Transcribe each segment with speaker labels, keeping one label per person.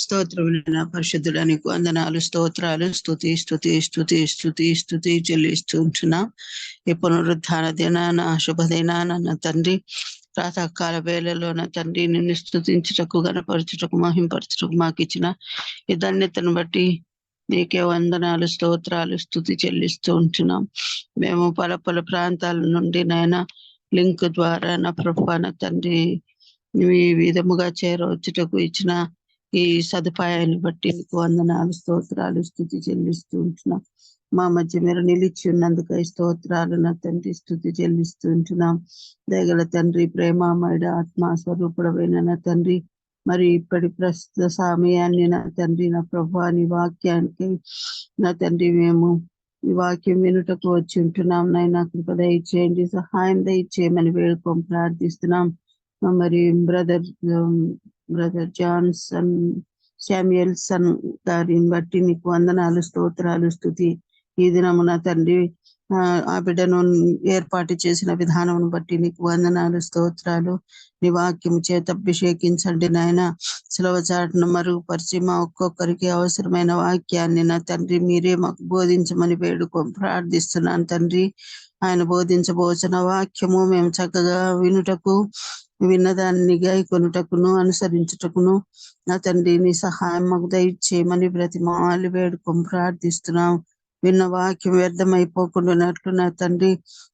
Speaker 1: స్తోత్రములైన పరిశుద్ధుడా నీకు వందనాలు, స్తోత్రాలు, స్తుతి స్తుతి స్తుతి స్తుతి స్తుతి చెల్లిస్తూ ఉంటున్నాం. ఈ పునరుద్ధాన దినాన శుభదినాన నా తండ్రి ప్రాతకాల వేళలో నా తండ్రి నిన్ను స్తుతించుటకు, గణపరచుటకు, మహింపరచుటకు మాకు ఇచ్చిన ఈ ధన్యతను బట్టి నీకే వందనాలు, స్తోత్రాలు, స్తుతి చెల్లిస్తూ ఉంటున్నాం. మేము పల ప్రాంతాల నుండి నాయన లింక్ ద్వారా నా ప్రభు నా తండ్రి ఈ విధముగా చేరవచ్చుటకు ఇచ్చిన ఈ సదుపాయాన్ని బట్టి నీకు వందనాలు, స్తోత్రాలు, స్తుతి చెల్లిస్తూ ఉంటున్నాం. మా మధ్య మీరు నిలిచి ఉన్నందుకై స్తోత్రాలు నా తండ్రి, స్తుతి చెల్లిస్తూ ఉంటున్నాం. దయగల తండ్రి, ప్రేమామయుడ ఆత్మ స్వరూపుడమైన నా తండ్రి, మరి ఇప్పటి ప్రస్తుత సమయాన్ని నా తండ్రి, నా ప్రభు నీ వాక్యానికి నా తండ్రి మేము ఈ వాక్యం వినుటకు వచ్చి ఉంటున్నాం. నైనా కృప దయచేయండి, సహాయం దయచేయమని వేడుకొని ప్రార్థిస్తున్నాం. మరి బ్రదర్ జాన్సన్ శామ్యుయల్సన్ గారిని బట్టి నీకు వందనాలు, స్తోత్రాలు, స్తుతి. ఈ దినమున తండ్రి ఆ బిడ్డను ఏర్పాటు చేసిన విధానం బట్టి నీకు వందనాలు, స్తోత్రాలు. నీ వాక్యం చేత అభిషేకించండి నాయన. సులభ చాటును మరుగుపరిచి మా ఒక్కొక్కరికి అవసరమైన వాక్యాన్ని నా తండ్రి మీరే మాకు బోధించమని ప్రార్థిస్తున్నాను తండ్రి. ఆయన బోధించబోచిన వాక్యము మేము చక్కగా వినుటకు, విన్నదాన్ని కొనుటకును, అనుసరించుటకును నా తండ్రి నీ సహాయం మాకు దయచేయమని బ్రతిమాలి వేడుకొని ప్రార్థిస్తున్నాం. విన్న వాక్యం వ్యర్థమైపోకుండానట్లు నా తండ్రి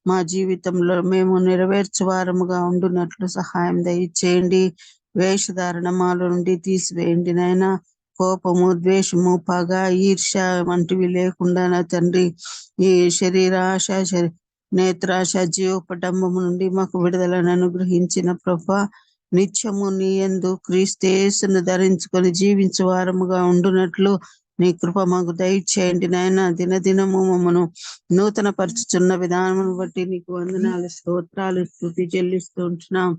Speaker 1: మా జీవితంలో మేము నెరవేర్చే వారముగా ఉండునట్లు సహాయం దయచేయండి. వేషధారణ మాలో నుండి తీసివేయండి నాయన. కోపము, ద్వేషము, పగ, ఈర్ష వంటివి లేకుండా నా తండ్రి ఈ శరీరాశ, నేత్రాశ, జీవోపడంబము నుండి మాకు విడుదలను అనుగ్రహించిన ప్రభా, నిత్యము నీ యందు క్రీస్తేసును ధరించుకొని జీవించే వారముగా ఉండునట్లు నీ కృప మాకు దయచేయండి నాయన. దినదినము మమ్మను నూతన పరుచుచున్న విధానం బట్టి నీకు వందనాలు, స్తోత్రాలు, స్తుతి చెల్లిస్తూ ఉంటున్నాం.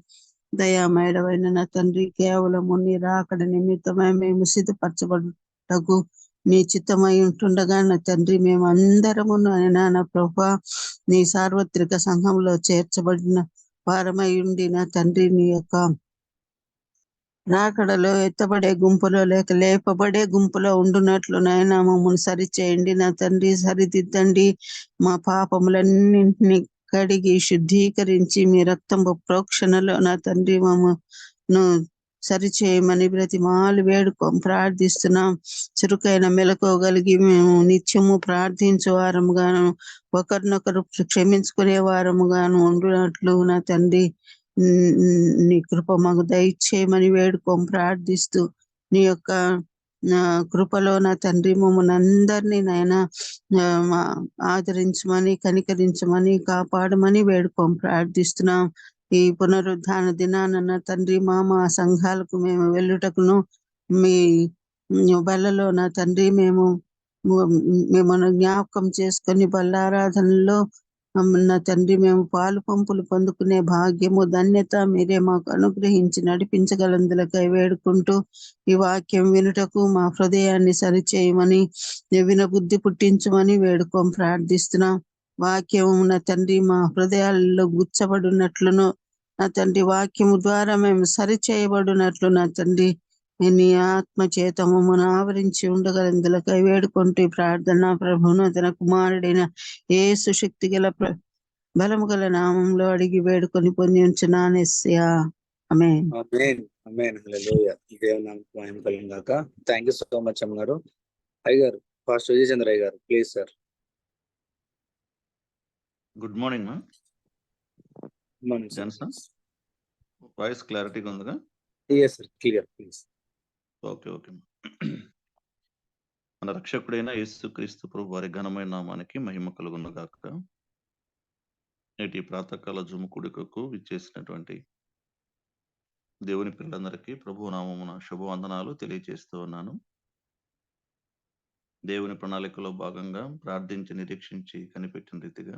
Speaker 1: దయామయుడవైన నా తండ్రి, కేవలము నీ రాకడ నిమిత్తమై మేము సిద్ధపరచబడుటకు నీ చిత్తమై ఉంటుండగా నా తండ్రి మేము అందరము నా ప్రభా నీ సార్వత్రిక సంఘంలో చేర్చబడిన వారమై ఉండి నా తండ్రి నీ యొక్క రాకడలో ఎత్తబడే గుంపులో లేక లేపబడే గుంపులో ఉండునట్లు నాయన మమ్మల్ని సరిచేయండి నా తండ్రి. సరిదిద్దండి. మా పాపములన్నింటినీ కడిగి శుద్ధీకరించి మీ రక్తంపు ప్రోక్షణలో నా తండ్రి మమ్మను సరిచేయమని బ్రతిమాలు వేడుకొని ప్రార్థిస్తున్నాం. చురుకైన మెలకువగలిగి మేము నిత్యము ప్రార్థించే వారముగాను, ఒకరినొకరు క్షమించుకునే వారముగాను ఉండునట్లు నా తండ్రి నీ కృప మాకు దయచేయమని వేడుకొని ప్రార్థిస్తూ నీ యొక్క కృపలో నా తండ్రి మమ్మల్ని అందరినీ నాయన ఆదరించమని, కనికరించమని, కాపాడమని వేడుకొని ప్రార్థిస్తున్నాం. ఈ పునరుద్ధాన దినాన తండ్రి మా సంఘాలకు మేము వెళ్ళుటకును మీ బలలో నా తండ్రి మిమ్మల్ని జ్ఞాపకం చేసుకొని బల్లారాధనలో నా తండ్రి మేము పాలు పంపులు పొందుకునే భాగ్యము, ధన్యత మీరే మాకు అనుగ్రహించి నడిపించగలందులకై వేడుకుంటూ ఈ వాక్యం వినుటకు మా హృదయాన్ని సరిచేయమని, విన బుద్ధి పుట్టించమని వేడుకొని ప్రార్థిస్తున్నాం. వాక్యము నా తండ్రి మా హృదయాలలో గుచ్చబడినట్లును నా తండ్రి వాక్యము ద్వారా మేము సరిచేయబడినట్లు నా తండ్రి నీ ఆత్మ చేత మమ్మను ఆవరించి ఉండగలందులకై వేడుకుంటూ ప్రార్థన ప్రభును తన కుమారుడైన యేసు శక్తి గల బలము గల నామంలో అడిగి వేడుకొని పొంది ఉంచున్నాను యేసయ్యా. ఆమేన్.
Speaker 2: థ్యాంక్ యూ సో మచ్ అమ్మగారు. అయ్యగారు పాస్టర్ విజయచంద్ర అయ్య గారు ప్లీజ్ సార్.
Speaker 3: గుడ్ మార్నింగ్ మా. వాయిస్ క్లారిటీగా ఉందిగా?
Speaker 2: yes sir, clear please.
Speaker 3: Okay okay. మన రక్షకుడైన యేసుక్రీస్తు ప్రభు వారి ఘనమైన నామానికి మహిమ కలుగును గాక. నేటి ప్రాతకాల జుమ్ము కూడికకు విచ్చేసినటువంటి దేవుని పిల్లలందరికీ ప్రభు నామమున శుభవందనాలు తెలియజేస్తూ ఉన్నాను. దేవుని ప్రణాళికలో భాగంగా ప్రార్థించి, నిరీక్షించి కనిపెట్టిన రీతిగా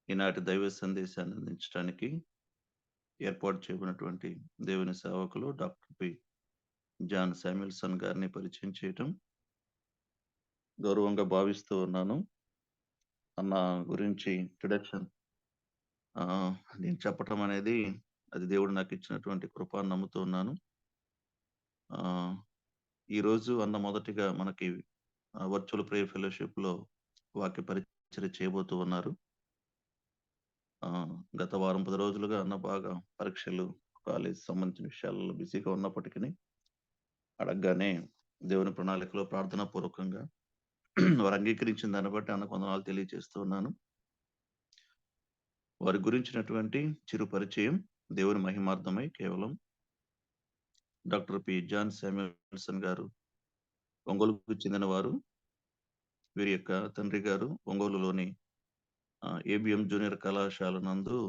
Speaker 3: ఈనాటి దైవ సందేశాన్ని అందించడానికి ఏర్పాటు చేయబడినటువంటి దేవుని సేవకులు డాక్టర్ పి జాన్ శామ్యుయల్సన్ గారిని పరిచయం చేయటం గౌరవంగా భావిస్తూ ఉన్నాను. అన్న గురించి ఇంట్రడక్షన్ నేను చెప్పటం అనేది అది దేవుడు నాకు ఇచ్చినటువంటి కృప నమ్ముతూ ఉన్నాను. ఈ రోజు అన్న మొదటిగా మనకి వర్చువల్ ప్రేయర్ ఫెలోషిప్ లో వాక్య పరిచయం చేయబోతూ ఉన్నారు. గత వారం 10 రోజులుగా అన్న బాగా పరీక్షలు, కాలేజ్ సంబంధించిన విషయాలలో బిజీగా ఉన్నప్పటికీ అడగగానే దేవుని ప్రణాళికలో ప్రార్థనా పూర్వకంగా వారు అంగీకరించిన దాన్ని బట్టి అన్న వందనాలు తెలియజేస్తూ ఉన్నాను. వారి గురించినటువంటి చిరు పరిచయం దేవుని మహిమార్థమై కేవలం డాక్టర్ పి జాన్ శామ్యూల్సన్ గారు ఒంగోలుకు చెందిన వారు. వీరి యొక్క తండ్రి గారు ఒంగోలులోని ఏబిఎం జూనియర్ కళాశాల నందు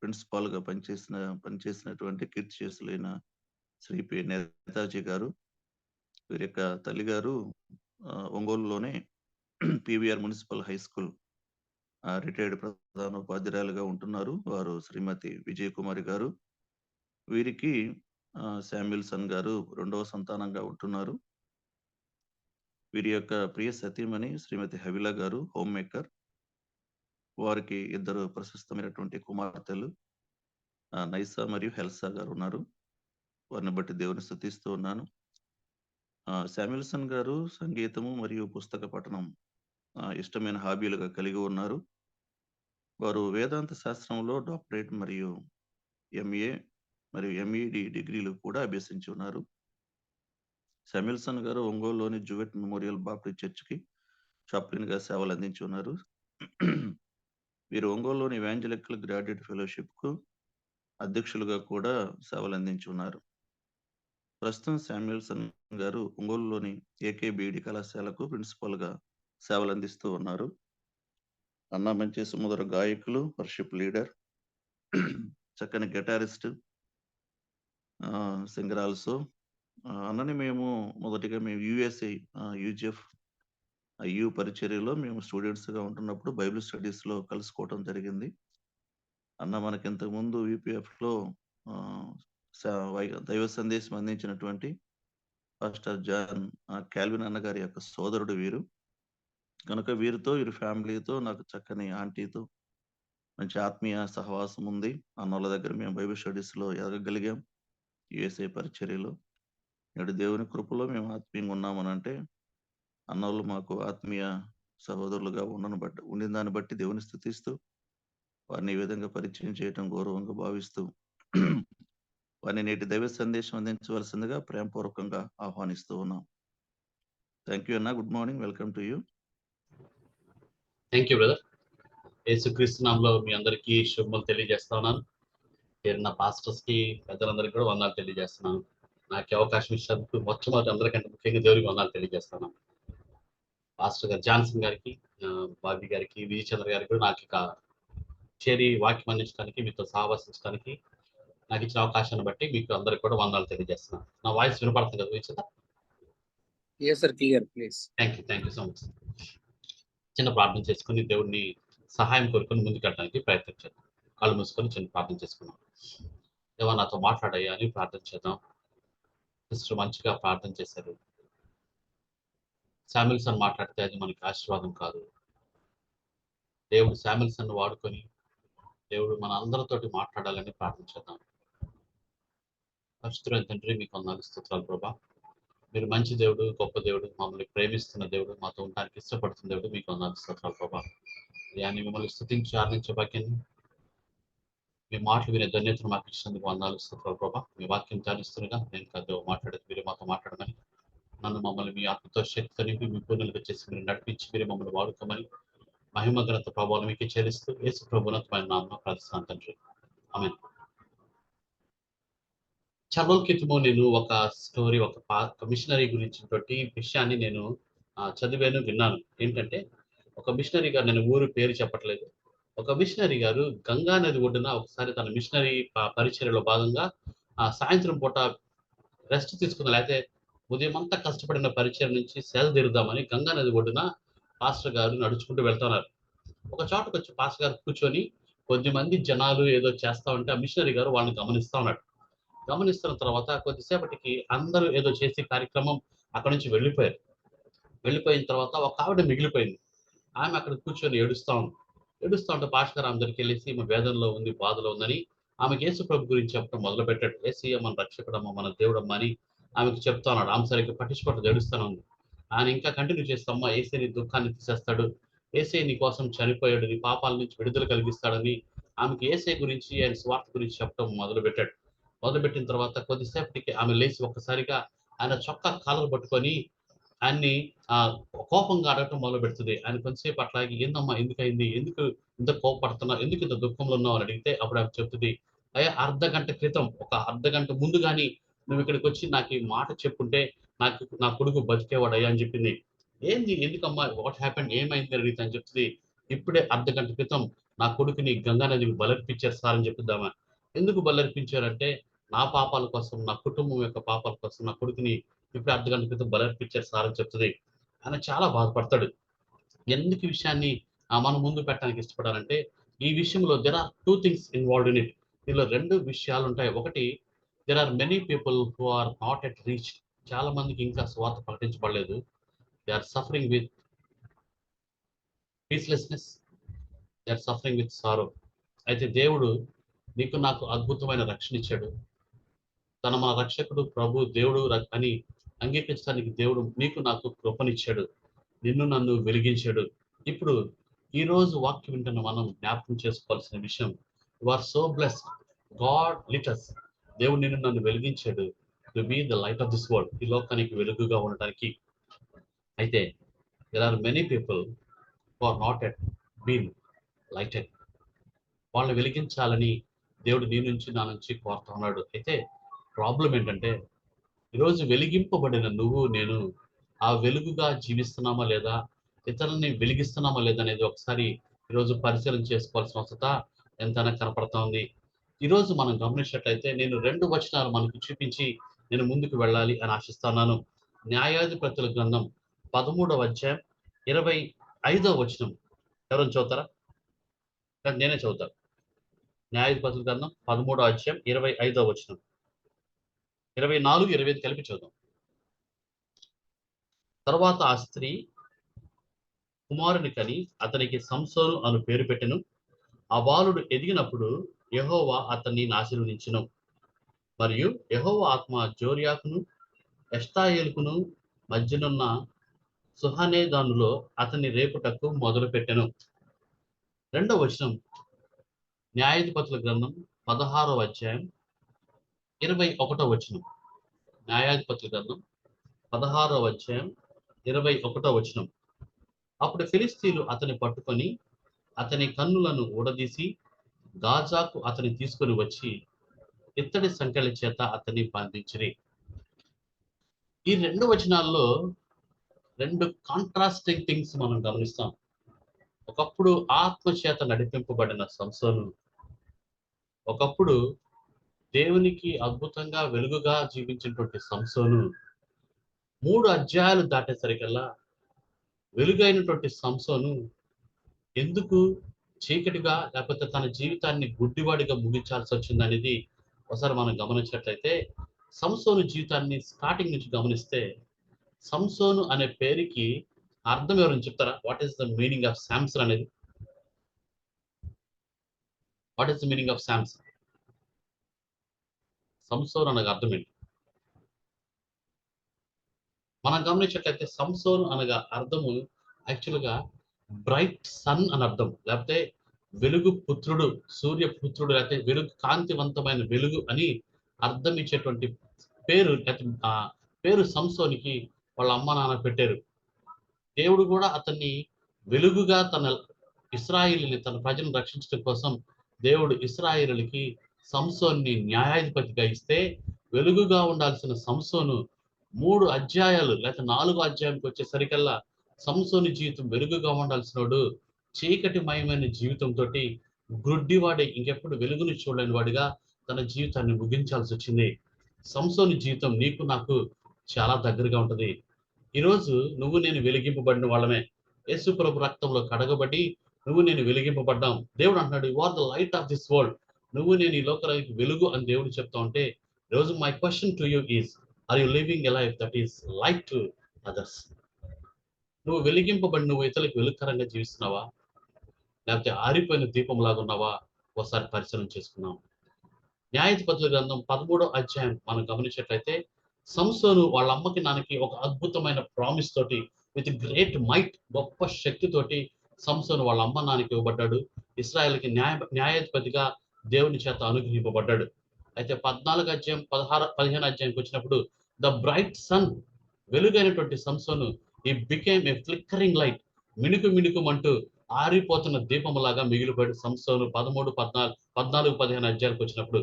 Speaker 3: ప్రిన్సిపాల్ గా పనిచేసినటువంటి కీర్తిశేషులైన శ్రీ పి నేతాజీ గారు. వీరి యొక్క తల్లి గారు ఒంగోలులోనే PVR municipal high school retired ప్రధాన ఉపాధ్యాయులుగా ఉంటున్నారు. వారు శ్రీమతి విజయ్ కుమారి గారు. వీరికి శామ్యూల్సన్ గారు 2వ సంతానంగా ఉంటున్నారు. వీరి యొక్క ప్రియ సతీమణి శ్రీమతి హవిలా గారు హోమ్ మేకర్. వారికి 2 ప్రశస్తమైనటువంటి కుమార్తెలు నైసా మరియు హెల్సా గారు ఉన్నారు. వారిని బట్టి దేవుని స్తుతిస్తూ ఉన్నాను. శామ్యూల్సన్ గారు సంగీతము మరియు పుస్తక పఠనం ఇష్టమైన హాబీలుగా కలిగి ఉన్నారు. వారు వేదాంత శాస్త్రంలో డాక్టరేట్ మరియు ఎంఏ మరియు ఎంఈడి డిగ్రీలు కూడా అభ్యసించి ఉన్నారు. శామ్యూల్సన్ గారు ఒంగోలులోని జువెట్ మెమోరియల్ బాప్టిస్ట్ చర్చికి చాప్లిన్ గా సేవలు అందించి ఉన్నారు. వీరు ఒంగోలులోని ఇవాంజలికల్ గ్రాడ్యుయేట్ ఫెలోషిప్ కు అధ్యక్షులుగా కూడా సేవలు అందించి ఉన్నారు. ప్రస్తుతం శామ్యూల్సన్ గారు ఒంగోలులోని ఏకేబిడి కళాశాలకు ప్రిన్సిపల్ గా సేవలు అందిస్తూ ఉన్నారు. అన్న మంచి సుమధుర గాయకులు, వర్షిప్ లీడర్, చక్కని గిటారిస్ట్, సింగర్ ఆల్సో. అన్నని మేము మొదటిగా యుఎస్ఏ యూజిఎఫ్ యు పరిచర్యలో మేము స్టూడెంట్స్ గా ఉంటున్నప్పుడు బైబిల్ స్టడీస్ లో కలుసుకోవడం జరిగింది. అన్న మనకి ఇంతకు ముందు యూపీఎఫ్ లో దైవ సందేశం అందించినటువంటి పాస్టర్ జాన్ క్యాల్విన్ అన్న గారి యొక్క సోదరుడు వీరు. కనుక వీరితో వీరి ఫ్యామిలీతో నాకు చక్కని ఆంటీతో మంచి ఆత్మీయ సహవాసం ఉంది. అన్నోళ్ళ దగ్గర మేము బైబిల్ స్టడీస్ లో ఎదగగలిగాం. యుఎస్ఏ పరిచర్యలో నేడు దేవుని కృపలో మేము ఆత్మీయంగా ఉన్నామనంటే అన్నోళ్ళు మాకు ఆత్మీయ సహోదరులుగా ఉండిన దాన్ని బట్టి దేవుని స్తుతిస్తూ వారిని ఈ విధంగా పరిచయం చేయటం గౌరవంగా భావిస్తూ వారిని నేటి దైవ సందేశం అందించవలసిందిగా ప్రేమపూర్వకంగా ఆహ్వానిస్తూ ఉన్నాం. థ్యాంక్ యూ అన్న. Good morning. Welcome to you.
Speaker 4: Thank you brother. యేసుక్రీస్తు నామములో మీ అందరికీ శుభములు తెలియజేస్తా ఉన్నాను. నా పాస్టర్స్ కి పెద్దలందరికీ కూడా వందనాలు తెలియజేస్తున్నాను. నాకు అవకాశం ఇచ్చినందుకు మొట్టమొదటి అందరికంటే ముఖ్యంగా దేవుడికి వందనాలు తెలియజేస్తున్నాను. పాస్టర్ గారు జాన్సన్ గారికి, బాబీ గారికి, విజయ్ చంద్ర గారికి కూడా నాకు ఇక చేరి వాక్యం అందించడానికి, మీతో సహవాసించడానికి నాకు ఇచ్చిన అవకాశాన్ని బట్టి మీకు అందరికి కూడా వందనాలు తెలియజేస్తున్నాను. నా వాయిస్ వినపడుతుంది కదా Vijay?
Speaker 2: yes sir, clear please.
Speaker 4: Thank you so much. చిన్న ప్రార్థన చేసుకుని దేవుడిని సహాయం కోరుకొని ముందుకెళ్ళడానికి ప్రయత్నం చేద్దాం. కళ్ళు మూసుకొని చిన్న ప్రార్థన చేసుకున్నాం. దేవా నాతో మాట్లాడాయా అని ప్రార్థన చేద్దాం. సిస్టర్ మంచిగా ప్రార్థన చేశారు. శామ్యూల్సన్ మాట్లాడితే అది మనకి ఆశీర్వాదం కాదు. దేవుడు శామ్యూల్సన్ వాడుకొని దేవుడు మన అందరితోటి మాట్లాడాలని ప్రార్థన చేద్దాం. పరిశుద్ధుడైన తండ్రి మీకు వందనాలు స్తోత్రాలు ప్రభా. మీరు మంచి దేవుడు, గొప్ప దేవుడు, మమ్మల్ని ప్రేమిస్తున్న దేవుడు, మాతో ఉండడానికి ఇష్టపడుతున్న దేవుడు, మీకు వందనాలు స్తోత్రాలు ప్రభా. దాన్ని మిమ్మల్ని స్తుతించి ఆరాధించే భాగ్యాన్ని, మీ మాటలు వినే ధన్యతను మాకు ఇచ్చినందుకు వందనాలు స్తోత్రాలు ప్రభా. మీ వాక్యం ధ్యానిస్తుండగా నేను కాదు మాట్లాడేది, మీరు మాతో మాట్లాడమని, నన్ను మమ్మల్ని మీ ఆత్మతో శక్తితో నింపి మీ పూర్ణులుగా చేసి మీరు నడిపించి మీరు మమ్మల్ని వాడుకోమని మహిమ ఘనత ప్రభావం మీకు చేరిస్తూ యేసు ప్రభువున్నతమైన నామమున ప్రార్థిస్తున్నాను తండ్రి. ఆమేన్. చాలా క్రితము నేను ఒక స్టోరీ, ఒక మిషనరీ గురించినటువంటి విషయాన్ని నేను చదివాను, విన్నాను. ఏంటంటే ఒక మిషనరీ గారు, నేను ఊరు పేరు చెప్పట్లేదు, ఒక మిషనరీ గారు గంగా నది ఒడ్డున ఒకసారి తన మిషనరీ పరిచర్యలో భాగంగా సాయంత్రం పూట రెస్ట్ తీసుకుందాం, లేకపోతే ఉదయం అంతా కష్టపడిన పరిచయం నుంచి సేద తీరుద్దామని గంగా నది ఒడ్డున పాస్టర్ గారు నడుచుకుంటూ వెళ్తున్నారు. ఒక చోటకు వచ్చి పాస్టర్ గారు కూర్చొని కొద్దిమంది జనాలు ఏదో చేస్తా ఉంటే ఆ మిషనరీ గారు వాళ్ళని గమనిస్తా ఉన్నాడు. గమనిస్తున్న తర్వాత కొద్దిసేపటికి అందరూ ఏదో చేసే కార్యక్రమం అక్కడ నుంచి వెళ్ళిపోయారు. వెళ్ళిపోయిన తర్వాత ఒక ఆవిడ మిగిలిపోయింది. ఆమె అక్కడ కూర్చొని ఏడుస్తూ ఉంటే పాస్టర్ గారు ఆమె దగ్గరికి వెళ్ళేసి ఈమె వేదనలో ఉంది, బాధలో ఉందని ఆమెకి యేసు ప్రభు గురించి చెప్పడం మొదలు పెట్టాడు. యేసయ్య మన రక్షకుడమ్మ, మన దేవుడమ్మ అని ఆమెకు చెప్తా ఉన్నాడు. ఆమె సరిగ్గా పట్టించుకోవట్లేదు, ఏడుస్తానే ఉంది. ఆయన ఇంకా కంటిన్యూ చేస్తామ్మా, యేసే నీ దుఃఖాన్ని తీసేస్తాడు, యేసే నీ కోసం చనిపోయాడు, నీ పాపాల నుంచి విడుదల కలిగిస్తాడని ఆమెకి యేసే గురించి, ఆయన స్వార్థ గురించి చెప్పడం మొదలుపెట్టాడు. మొదలుపెట్టిన తర్వాత కొద్దిసేపటికి ఆమె లేచి ఒక్కసారిగా ఆయన చొక్కా కాలర్ పట్టుకొని ఆయన్ని కోపంగా అడగటం మొదలు పెడుతుంది. ఆయన కొంతసేపు అట్లాగే, ఏందమ్మా ఎందుకయింది, ఎందుకు ఇంత కోపపడుతున్నావు, ఎందుకు ఇంత దుఃఖంలో ఉన్నావు అని అడిగితే అప్పుడు ఆమె చెప్తుంది, అయ్యా అర్ధగంట క్రితం, ఒక అర్ధగంట ముందు కానీ నువ్వు ఇక్కడికి వచ్చి నాకు ఈ మాట చెప్పుంటే నా కొడుకు బతికేవాడు అయ్యా అని చెప్పింది. ఏంది, ఎందుకమ్మా, వాట్ హ్యాపెండ్, ఏమైంది అని అడిగితే అని చెప్తుంది, ఇప్పుడే అర్ధగంట క్రితం నా కొడుకుని గంగా నదికి బలర్పించారు సార్ అని చెప్తుందామా. ఎందుకు బలర్పించారంటే నా పాపాల కోసం, నా కుటుంబం యొక్క పాపాల కోసం నా కొడుకుని ఇప్పుడు అర్ధగంట క్రితం బలర్పించారు సార్ అని చెప్తుంది. ఆయన చాలా బాధపడతాడు. ఎందుకు ఈ విషయాన్ని మనం ముందు పెట్టడానికి ఇష్టపడాలంటే, ఈ విషయంలో there are 2 things involved in it. దీనిలో 2 విషయాలు ఉంటాయి. ఒకటి, there are many people who are not at reach. చాలా మందికి ఇంకా స్వార్థ ప్రకటించబడలేదు. They are suffering with peacelessness, they are suffering with sorrow. అయితే దేవుడు నీకు నాకు అద్భుతమైన రక్షణ ఇచ్చాడు. మన రక్షకుడు ప్రభు దేవుడు అని అంగీకరించడానికి దేవుడు నీకు నాకు కృపనిచ్చాడు, నిన్ను నన్ను వెలిగించాడు. ఇప్పుడు ఈ రోజు వాక్యం వింటున్న మనం జ్ఞాపకం చేసుకోవాల్సిన విషయం, you are so blessed, God lit us. దేవుడు నిన్ను నన్ను వెలిగించాడు to be the light of this world, ఈ లోకానికి వెలుగుగా ఉండడానికి. అయితే there are many people who are not yet been lighted. వాళ్ళని వెలిగించాలని దేవుడు నీ నుంచి నా నుంచి కోరుతా ఉన్నాడు. అయితే ప్రాబ్లం ఏంటంటే, ఈరోజు వెలిగింపబడిన నువ్వు నేను ఆ వెలుగుగా జీవిస్తున్నామా లేదా, ఇతరులని వెలిగిస్తున్నామా లేదా అనేది ఒకసారి ఈరోజు పరిశీలన చేసుకోవాల్సిన అవసరత ఎంతైనా కనపడతా ఉంది. ఈరోజు మనం గమనించినట్లయితే నేను 2 వచనాలు మనకు చూపించి నేను ముందుకు వెళ్ళాలి అని ఆశిస్తున్నాను. న్యాయాధిపతుల గ్రంథం 13వ అధ్యాయం 25వ వచనం. ఎవరైనా చదువుతారా? నేనే చదువుతాను. న్యాయాధిపతుల గ్రంథం 13వ అధ్యాయం 25వ వచనం. 24, 25 కలిపి చూద్దాం. తర్వాత ఆ స్త్రీ కుమారుని కని అతనికి సంసోను అను పేరు పెట్టెను. ఆ బాలుడు ఎదిగినప్పుడు యెహోవా అతన్ని ఆశీర్వదించెను. మరియు యెహోవా ఆత్మ జోర్యాకును ఎష్తాయేలుకును మధ్యనున్న సుహనేదానులో అతన్ని రేపుటకు మొదలు పెట్టెను. 2వ వచనం న్యాయాధిపతుల గ్రంథం 16వ అధ్యాయం 21వ వచనం. న్యాయాధిపతుల గ్రంథం 16వ అధ్యాయం 21వ వచనం. అప్పుడు ఫిలిష్తీయులు అతని పట్టుకొని అతని కన్నులను ఊడదీసి గాజాకు అతని తీసుకొని వచ్చి ఇత్తడి సంకెళ్ళ చేత అతన్ని బంధించిరి. ఈ 2 వచనాల్లో 2 కాంట్రాస్టింగ్ థింగ్స్ మనం గమనిస్తాం. ఒకప్పుడు ఆత్మ చేత నడిపింపబడిన సంసోను, ఒకప్పుడు దేవునికి అద్భుతంగా వెలుగుగా జీవించినటువంటి సంసోను 3 అధ్యాయాలు దాటేసరికల్లా వెలుగైనటువంటి సంసోను ఎందుకు చీకటిగా, లేకపోతే తన జీవితాన్ని గుడ్డివాడిగా ముగించాల్సి వచ్చింది అనేది ఒకసారి మనం గమనించినట్లయితే, సంసోను జీవితాన్ని స్టార్టింగ్ నుంచి గమనిస్తే, సంసోను అనే పేరుకి అర్థం ఎవరైనా చెప్తారా? What is the meaning of Samson అనేది? What is the meaning of Samson? సంసోను అనగా అర్థం ఏంటి? మనం గమనించినట్లయితే సంసోను అనగా అర్థము యాక్చువల్గా బ్రైట్ సన్ అని అర్థం, లేకపోతే వెలుగు పుత్రుడు, సూర్య పుత్రుడు, లేకపోతే వెలుగు కాంతివంతమైన వెలుగు అని అర్థం ఇచ్చేటువంటి పేరు, పేరు సంసోనికి వాళ్ళ అమ్మ నాన్న పెట్టారు. దేవుడు కూడా అతన్ని వెలుగుగా తన ఇశ్రాయేలుని, తన ప్రజలను రక్షించడం కోసం దేవుడు ఇశ్రాయేలుకి సంసోన్ని న్యాయాధిపతిగా ఇస్తే, వెలుగుగా ఉండాల్సిన సంసోను 3 అధ్యాయాలు లేక 4వ అధ్యాయానికి వచ్చేసరికల్లా సంసోని జీవితం వెలుగుగా ఉండాల్సినోడు చీకటిమయమైన జీవితంతో గ్రుడ్డివాడి, ఇంకెప్పుడు వెలుగుని చూడలేని వాడిగా తన జీవితాన్ని ముగించాల్సి వచ్చింది. సంసోని జీవితం నీకు నాకు చాలా దగ్గరగా ఉంటది. ఈరోజు నువ్వు నేను వెలిగింపబడిన వాళ్ళమే. యేసు ప్రభు రక్తంలో కడగబడి నువ్వు నేను వెలిగింపబడ్డాం. దేవుడు అంటున్నాడు, you are the light of this world. నువ్వు నేను ఈ లోకానికి వెలుగు అని దేవుడు చెప్తా ఉంటే, ఈరోజు my question to you is, are you living a life that is light to others? నువ్వు వెలిగింపబడి నువ్వు ఇతరులకు వెలుగుకరంగా జీవిస్తున్నావా, లేకపోతే ఆరిపోయిన దీపం లాగా ఉన్నావా? ఒకసారి పరిశీలన చేసుకున్నాం. న్యాయాధిపతుల గ్రంథం 13వ అధ్యాయం మనం గమనించినట్లయితే సంసోను వాళ్ళ అమ్మకి నాన్నకి ఒక అద్భుతమైన ప్రామిస్ తోటి విత్ గ్రేట్ మైట్, గొప్ప శక్తితోటి సంసోను వాళ్ళ అమ్మ నాన్నకి ఇవ్వబడ్డాడు. ఇశ్రాయేల్కి న్యాయాధిపతిగా దేవుని చేత అనుగ్రహింపబడ్డాడు. అయితే 14 అధ్యాయం 15 అధ్యాయంకి వచ్చినప్పుడు the bright sun, వెలుగైనటువంటి Samson he became a flickering light, మిణుకుమంటూ ఆరిపోతున్న దీపములాగా మిగిలిపోయాడు సంసోను 14-15 అధ్యాయాలకు వచ్చినప్పుడు.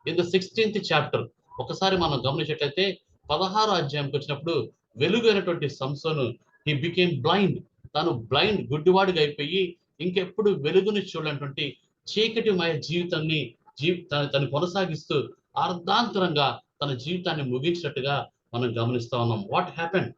Speaker 4: ఇన్ ద 16th చాప్టర్ ఒకసారి మనం గమనించినట్లయితే 16 అధ్యాయంకి వచ్చినప్పుడు వెలుగైనటువంటి సంసోను హీ బికేమ్ బ్లైండ్, తాను బ్లైండ్, గుడ్డివాడిగా అయిపోయి ఇంకెప్పుడు వెలుగుని చూడనటువంటి చీకటిమయ జీవితాన్ని తను కొనసాగిస్తూ అర్ధాంతరంగా తన జీవితాన్ని ముగించినట్టుగా మనం గమనిస్తా ఉన్నాం. What happen?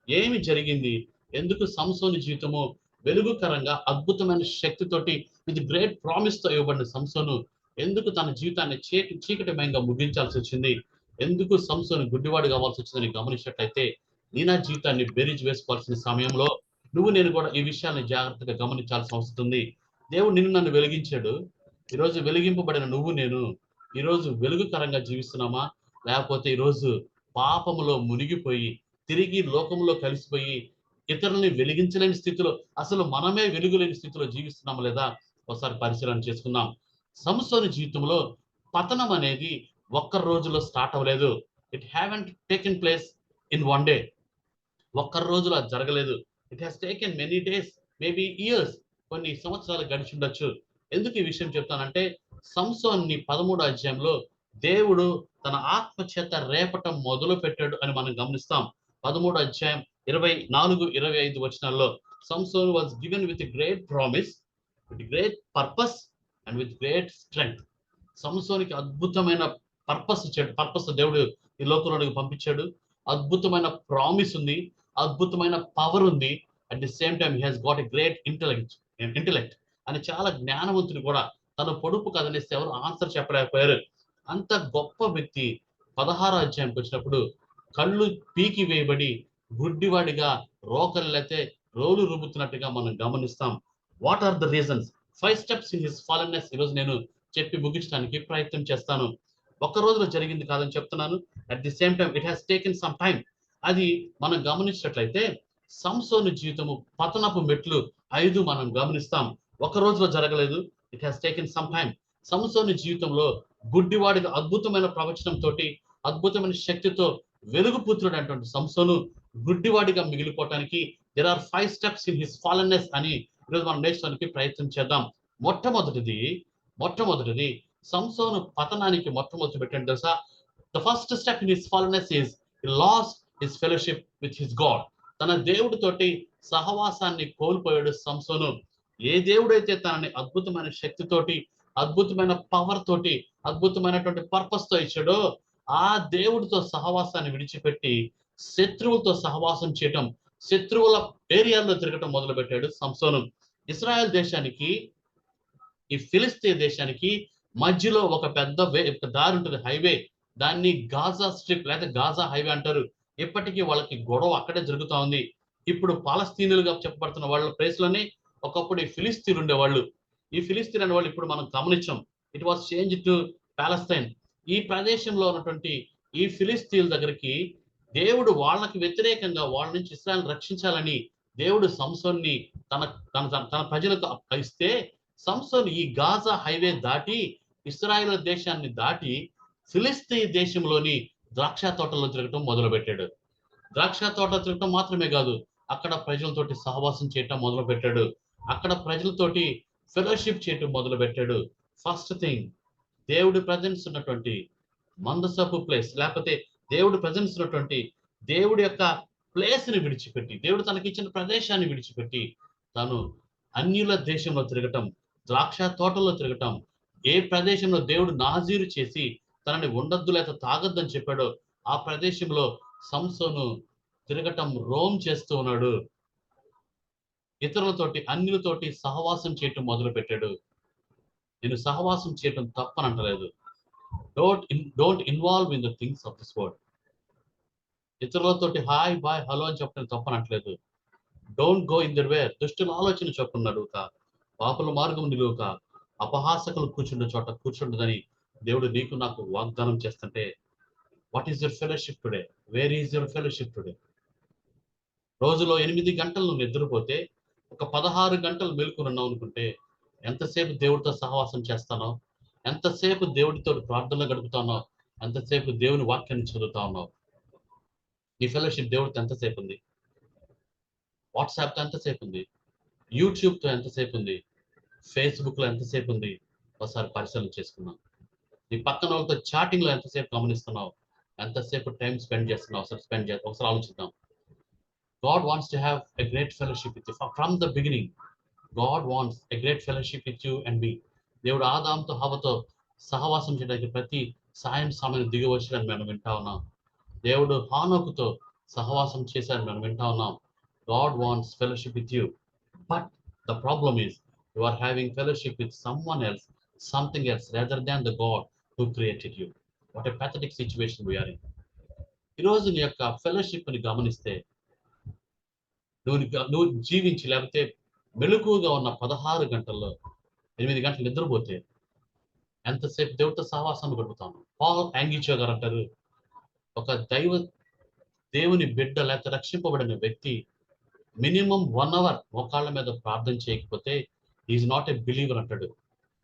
Speaker 4: ఏమి జరిగింది? ఎందుకు సంసోను జీవితము వెలుగుకరంగా అద్భుతమైన శక్తితోటి విత్ గ్రేట్ ప్రామిస్ తో ఇవ్వబడిన సంసోను ఎందుకు తన జీవితాన్ని చీకటిమయంగా ముగించాల్సి వచ్చింది? ఎందుకు సంసోను గుడ్డివాడు కావాల్సి వచ్చిందని గమనించినట్లయితే నీ నా జీవితాన్ని బెరీజ్ వేసుకోవాల్సిన సమయంలో నువ్వు నేను కూడా ఈ విషయాన్ని జాగ్రత్తగా గమనించాల్సిన అవసరం ఉంది. దేవుడు నిన్ను నన్ను వెలిగించాడు. ఈరోజు వెలిగింపబడిన నువ్వు నేను ఈరోజు వెలుగుకరంగా జీవిస్తున్నామా, లేకపోతే ఈరోజు పాపములో మునిగిపోయి తిరిగి లోకంలో కలిసిపోయి ఇతరులని వెలిగించలేని స్థితిలో, అసలు మనమే వెలుగులేని స్థితిలో జీవిస్తున్నామా లేదా ఒకసారి పరిశీలన చేసుకుందాం. సంసోను జీవితంలో పతనం అనేది ఒక్క రోజులో స్టార్ట్ అవ్వలేదు. It haven't taken place in one day. ఒక్క రోజులో అది జరగలేదు. It has taken many days, maybe years, కొన్ని సంవత్సరాలు గడిచి ఉండొచ్చు. ఎందుకు ఈ విషయం చెప్తానంటే సంసోన్ని 13వ అధ్యాయంలో దేవుడు తన ఆత్మ చేత రేపటం మొదలు పెట్టాడు అని మనం గమనిస్తాం. 13వ అధ్యాయం 24-25 వచనాల్లో Samson was given with great promise, with great purpose and with great strength. సంసోనికి అద్భుతమైన పర్పస్ ఇచ్చాడు. పర్పస్ దేవుడు ఈ లోకంలోకి పంపించాడు. అద్భుతమైన ప్రామిస్ ఉంది, అద్భుతమైన పవర్ ఉంది. At the same time he has got a great intellect అని చాలా జ్ఞానవంతుడు కూడా. తన పొడుపు కథనిస్తే ఎవరు ఆన్సర్ చెప్పలేకపోయారు. అంత గొప్ప వ్యక్తి 16వ అధ్యాయంకి వచ్చినప్పుడు కళ్ళు పీకి వేయబడి గుడ్డివాడిగా రోకళ్ళైతే రోలు రుబ్బుతున్నట్టుగా మనం గమనిస్తాం. What are the reasons? 5 steps in his fallenness ఈరోజు నేను చెప్పి ముగించడానికి ప్రయత్నం చేస్తాను. ఒక్క రోజులో జరిగింది కాదని చెప్తున్నాను. At the same time it has taken some time. అది మనం గమనించినట్లయితే సంసోను జీవితము పతనపు మెట్లు 5 మనం గమనిస్తాం. ఒక రోజులో జరగలేదు. It has taken some time. సంసోను జీవితంలో గుడ్డివాడిగా అద్భుతమైన ప్రవచనం తోటి అద్భుతమైన శక్తితో వెలుగు పుత్రుడు అటువంటి సంసోను గుడ్డివాడిగా మిగిలిపోవటానికి there are 5 steps in his fallenness అని ఈరోజు మనం నేర్చుకోవడానికి ప్రయత్నం చేద్దాం. మొట్టమొదటిది సంసోను పతనానికి మొట్టమొదటి పెట్టండి తెలుసా? The first step in his fallenness is he lost his fellowship with his God. తన దేవుడితోటి సహవాసాన్ని కోల్పోయాడు సంసోను. ఏ దేవుడైతే తనని అద్భుతమైన శక్తితోటి, అద్భుతమైన పవర్ తోటి, అద్భుతమైనటువంటి పర్పస్ తో ఇచ్చాడో ఆ దేవుడితో సహవాసాన్ని విడిచిపెట్టి శత్రువులతో సహవాసం చేయటం, శత్రువుల ఏరియాల్లో తిరగటం మొదలు పెట్టాడు సంసోను. ఇశ్రాయేల్ దేశానికి ఈ ఫిలిస్తీ దేశానికి మధ్యలో ఒక పెద్ద దారి ఉంటుంది, హైవే. దాన్ని గాజా స్ట్రిప్ లేదా గాజా హైవే అంటారు. ఇప్పటికీ వాళ్ళకి గొడవ అక్కడే జరుగుతూ ఉంది. ఇప్పుడు పాలస్తీనులుగా చెప్పబడుతున్న వాళ్ళ ప్లేస్ లోనే ఒకప్పుడు ఈ ఫిలిస్తీన్లు ఉండేవాళ్ళు. ఈ ఫిలిస్తీన్ అనే వాళ్ళు ఇప్పుడు మనం గమనించాం. It was change to Palestine. ఈ ప్రదేశంలో ఉన్నటువంటి ఈ ఫిలిస్తీన్ల దగ్గరికి దేవుడు వాళ్ళకి వ్యతిరేకంగా వాళ్ళ నుంచి ఇశ్రాయేల్ రక్షించాలని దేవుడు సంసోన్ని తన ప్రజలకు ఇస్తే సంసోన్ ఈ గాజా హైవే దాటి ఇశ్రాయేల్ దేశాన్ని దాటి ఫిలిస్తీ దేశంలోని ద్రాక్ష తోటల్లో తిరగటం మొదలు పెట్టాడు. ద్రాక్ష తోట తిరగటం మాత్రమే కాదు, అక్కడ ప్రజలతోటి సహవాసం చేయటం మొదలు పెట్టాడు. అక్కడ ప్రజలతోటి ఫెలోషిప్ చేయటం మొదలు పెట్టాడు. ఫస్ట్ థింగ్, దేవుడి ప్రజెన్స్ ఉన్నటువంటి మందసపు ప్లేస్, లేకపోతే దేవుడి ప్రజెన్స్ ఉన్నటువంటి దేవుడి యొక్క ప్లేస్ ని విడిచిపెట్టి, దేవుడు తనకిచ్చిన ప్రదేశాన్ని విడిచిపెట్టి తను అన్యుల దేశంలో తిరగటం, ద్రాక్ష తోటల్లో తిరగటం, ఏ ప్రదేశంలో దేవుడు నాజీరు చేసి తనని ఉండొద్దు లేక తాగొద్దని చెప్పాడో ఆ ప్రదేశంలో సంసోను తిరగటం, రోమ్ చేస్తూ ఉన్నాడు. ఇతరులతోటి, అన్యులతోటి సహవాసం చేయటం మొదలు పెట్టాడు. నేను సహవాసం చేయటం తప్పని అంటలేదు. Don't involve in the things of this world. ఇతరులతోటి హాయ్ బాయ్ హలో అని చెప్పడం తప్పనట్లేదు. Don't go in their way. దుష్టుల ఆలోచన చొప్పున నడువుక, పాపుల మార్గం నిలువుక, అపహాసకులు కూర్చుండే చోట కూర్చుండదని దేవుడు నీకు నాకు వాగ్దానం చేస్తుంటే what is your fellowship today? Where is your fellowship today? రోజులో 8 గంటలు నువ్వు నిద్రపోతే ఒక 16 గంటలు మెలుకుని ఉన్నావు అనుకుంటే ఎంతసేపు దేవుడితో సహవాసం చేస్తానో, ఎంతసేపు దేవుడితో ప్రార్థనలో గడుపుతానో, ఎంతసేపు దేవుని వాక్యాన్ని చదువుతా ఉన్నావు? నీ ఫెలోషిప్ దేవుడితో ఎంతసేపు ఉంది? వాట్సాప్తో ఎంతసేపు ఉంది? యూట్యూబ్తో ఎంతసేపు ఉంది? ఫేస్బుక్లో ఎంతసేపు ఉంది? ఒకసారి పరిశీలన చేసుకున్నావు. నీ పక్కన వాళ్ళతో చాటింగ్లో ఎంతసేపు గమనిస్తున్నావు? ఎంతసేపు టైం స్పెండ్ చేస్తున్నావు? ఒకసారి ఆలోచిద్దాం. God wants to have a great fellowship with you. From the beginning, God wants a great fellowship with you and me. దేవుడు ఆదాముతో హవ్వతో సహవాసం చేయడానికి ప్రతి సమయం దిగి వచ్చాడని మనం వింటా ఉన్నాం. దేవుడు హానోకుతో సహవాసం చేశాడని మనం వింటా ఉన్నాం. God wants fellowship with you. But the problem is you are having fellowship with someone else, something else rather than the God who created you. What a pathetic situation we are in. ఈరోజు నీ యొక్క ఫెలోషిప్ని గమనిస్తే నువ్వు జీవించి లేకపోతే మెలకువగా ఉన్న 16 గంటల్లో 8 గంటలు నిద్రపోతే ఎంతసేపు దేవుడితో సహవాసాన్ని గడుపుతాను? పాల్ యాంగిచో గారు అంటారు, ఒక దేవుని బిడ్డ లేకపోతే రక్షింపబడిన వ్యక్తి మినిమం 1 అవర్ మోకాళ్ళ మీద ప్రార్థన చేయకపోతే ఈజ్ నాట్ ఏ బిలీవర్ అంటాడు.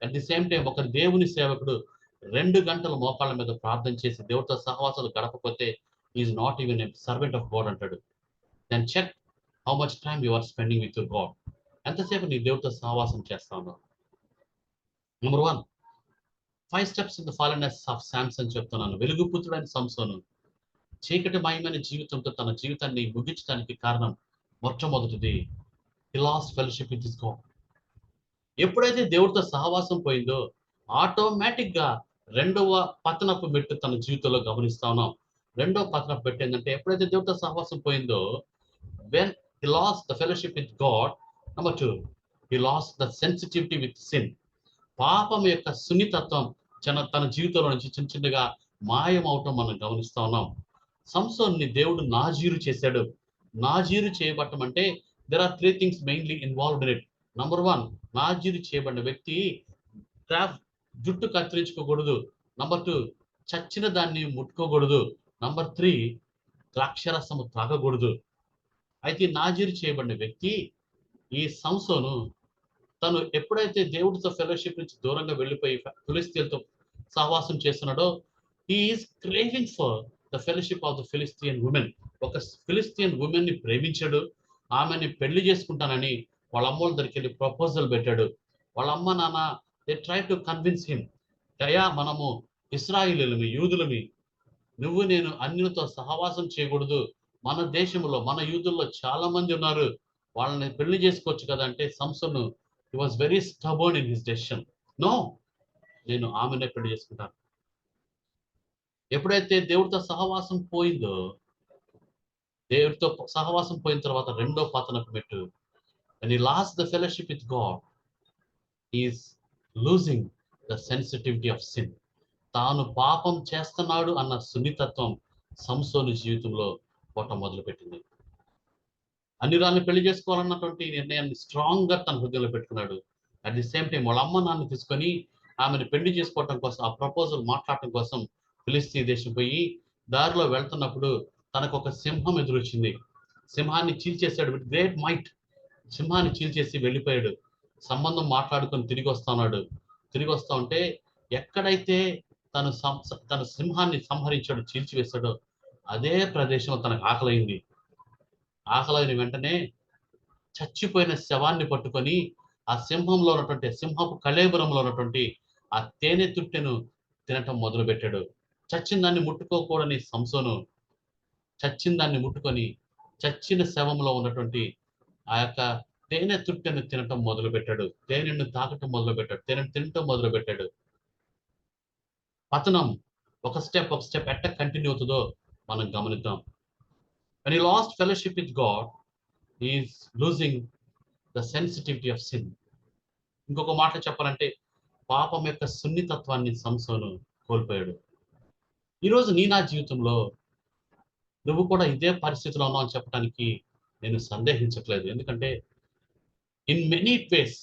Speaker 4: అట్ ది సేమ్ టైం ఒక దేవుని సేవకుడు 2 గంటలు మోకాళ్ళ మీద ప్రార్థన చేసి దేవుడితో సహవాసాలు గడపకపోతే is not even a servant of God అంటాడు. Then check how much time you are spending with your God. ఎంతసేపు నీ దేవుడితో సహవాసం చేస్తా ఉన్నావు? Number 1, 5 steps in the fallenness of Samson చెప్తున్నాను. వెలుగుపుత్రుడైన సంసోను చీకటిమయమైన జీవితంతో తన జీవితాన్ని ముగించడానికి కారణం మొట్టమొదటిది he lost fellowship with his God. ఎప్పుడైతే దేవుడితో సహవాసం పోయిందో ఆటోమేటిక్ గా రెండవ పతనపు మెట్టు తన జీవితంలో గమనిస్తా ఉన్నాం. రెండవ పతనపు మెట్టు ఏంటంటే ఎప్పుడైతే దేవుడితో సహవాసం పోయిందో when he lost the fellowship with God, number 2, he lost the sensitivity with sin. పాపం యొక్క సున్నితత్వం తన జీవితంలో నుంచి చిన్నగా మాయమవటం మనం గమనిస్తా ఉన్నాం. సంసోన్ని దేవుడు నాజీరు చేశాడు. నాజీరు చేయబట్టం అంటే there are 3 things mainly involved in it. Number 1, నాజీరు చేయబడిన వ్యక్తి జుట్టు కత్తిరించుకోకూడదు. నంబర్ 2, చచ్చిన దాన్ని ముట్టుకోకూడదు. నంబర్ 3, ద్రాక్షరసము తాగకూడదు. అయితే నాజీరు చేయబడిన వ్యక్తి ఈ సంసోను తను ఎప్పుడైతే దేవుడితో ఫెలోషిప్ నుంచి దూరంగా వెళ్ళిపోయి ఫిలిస్తీన్లతో సహవాసం చేస్తున్నాడో he is craving for the fellowship of the Philistine women. ఒక ఫిలిస్తీన్ ఉమెన్ ని ప్రేమించాడు. ఆమెని పెళ్లి చేసుకుంటానని వాళ్ళ అమ్మోళ్ళ దగ్గరికి వెళ్ళి ప్రపోజల్ పెట్టాడు. వాళ్ళ అమ్మ నాన్న they try to convince him, దయా మనము ఇశ్రాయేలీయులమి, యూదులమి, నువ్వు నేను అన్యులతో సహవాసం చేయకూడదు. మన దేశంలో మన యూదుల్లో చాలా మంది ఉన్నారు, వాళ్ళని పెళ్లి చేసుకోవచ్చు కదా అంటే సంసోను he was very stubborn in his decision. No, నేను ఆమెనే పెళ్లి చేసుకుంటాను. ఎప్పుడైతే దేవుడితో సహవాసం పోయిందో, దేవుడితో సహవాసం పోయిన తర్వాత రెండో పతనపు మెట్టు when he lost the fellowship with God, he is losing the sensitivity of sin. తాను పాపం చేస్తున్నాడు అన్న సున్నితత్వం సంసోను జీవితంలో పోవటం మొదలుపెట్టింది. అన్యురాల్ని పెళ్లి చేసుకోవాలన్నటువంటి నిర్ణయాన్ని స్ట్రాంగ్ గా తన హృదయంలో పెట్టుకున్నాడు. అట్ ది సేమ్ టైం వాళ్ళ అమ్మ నాన్న తీసుకొని ఆమెను పెళ్లి చేసుకోవటం కోసం, ఆ ప్రపోజల్ మాట్లాడటం కోసం ఫిలిస్తీ దేశం పోయి దారిలో వెళ్తున్నప్పుడు తనకు ఒక సింహం ఎదురొచ్చింది. సింహాన్ని చీల్చేశాడు విత్ గ్రేట్ మైట్. సింహాన్ని చీల్చేసి వెళ్ళిపోయాడు. సంబంధం మాట్లాడుకొని తిరిగి వస్తున్నాడు. తిరిగి వస్తా ఉంటే ఎక్కడైతే తను సింహాన్ని సంహరించాడు, చీల్చివేశాడో అదే ప్రదేశంలో తనకు ఆకలైంది. ఆకలైన వెంటనే చచ్చిపోయిన శవాన్ని పట్టుకొని ఆ సింహంలో ఉన్నటువంటి సింహపు కళేబరంలో ఉన్నటువంటి ఆ తేనె తుట్టెను తినటం మొదలు పెట్టాడు. చచ్చిన దాన్ని ముట్టుకోకూడని సంసోను చచ్చిన దాన్ని ముట్టుకొని చచ్చిన శవంలో ఉన్నటువంటి ఆ యొక్క తేనె తుట్టెను తినటం మొదలు పెట్టాడు. తేనెను తాకటం మొదలు పెట్టాడు. తేనెను తినటం మొదలు పెట్టాడు. పతనం ఒక స్టెప్ ఎట్ట కంటిన్యూ అవుతుందో మనం గమనిద్దాం. When he lost fellowship with God, he is losing the sensitivity of sin. ఇంకొక మాట చెప్పాలంటే పాపం యొక్క సున్నితత్వాన్ని సంసోను కోల్పోయాడు. ఈరోజు నా జీవితంలో నువ్వు కూడా ఇదే పరిస్థితిలో ఉన్నావు అని చెప్పడానికి నేను సందేహించట్లేదు. ఎందుకంటే in many ways,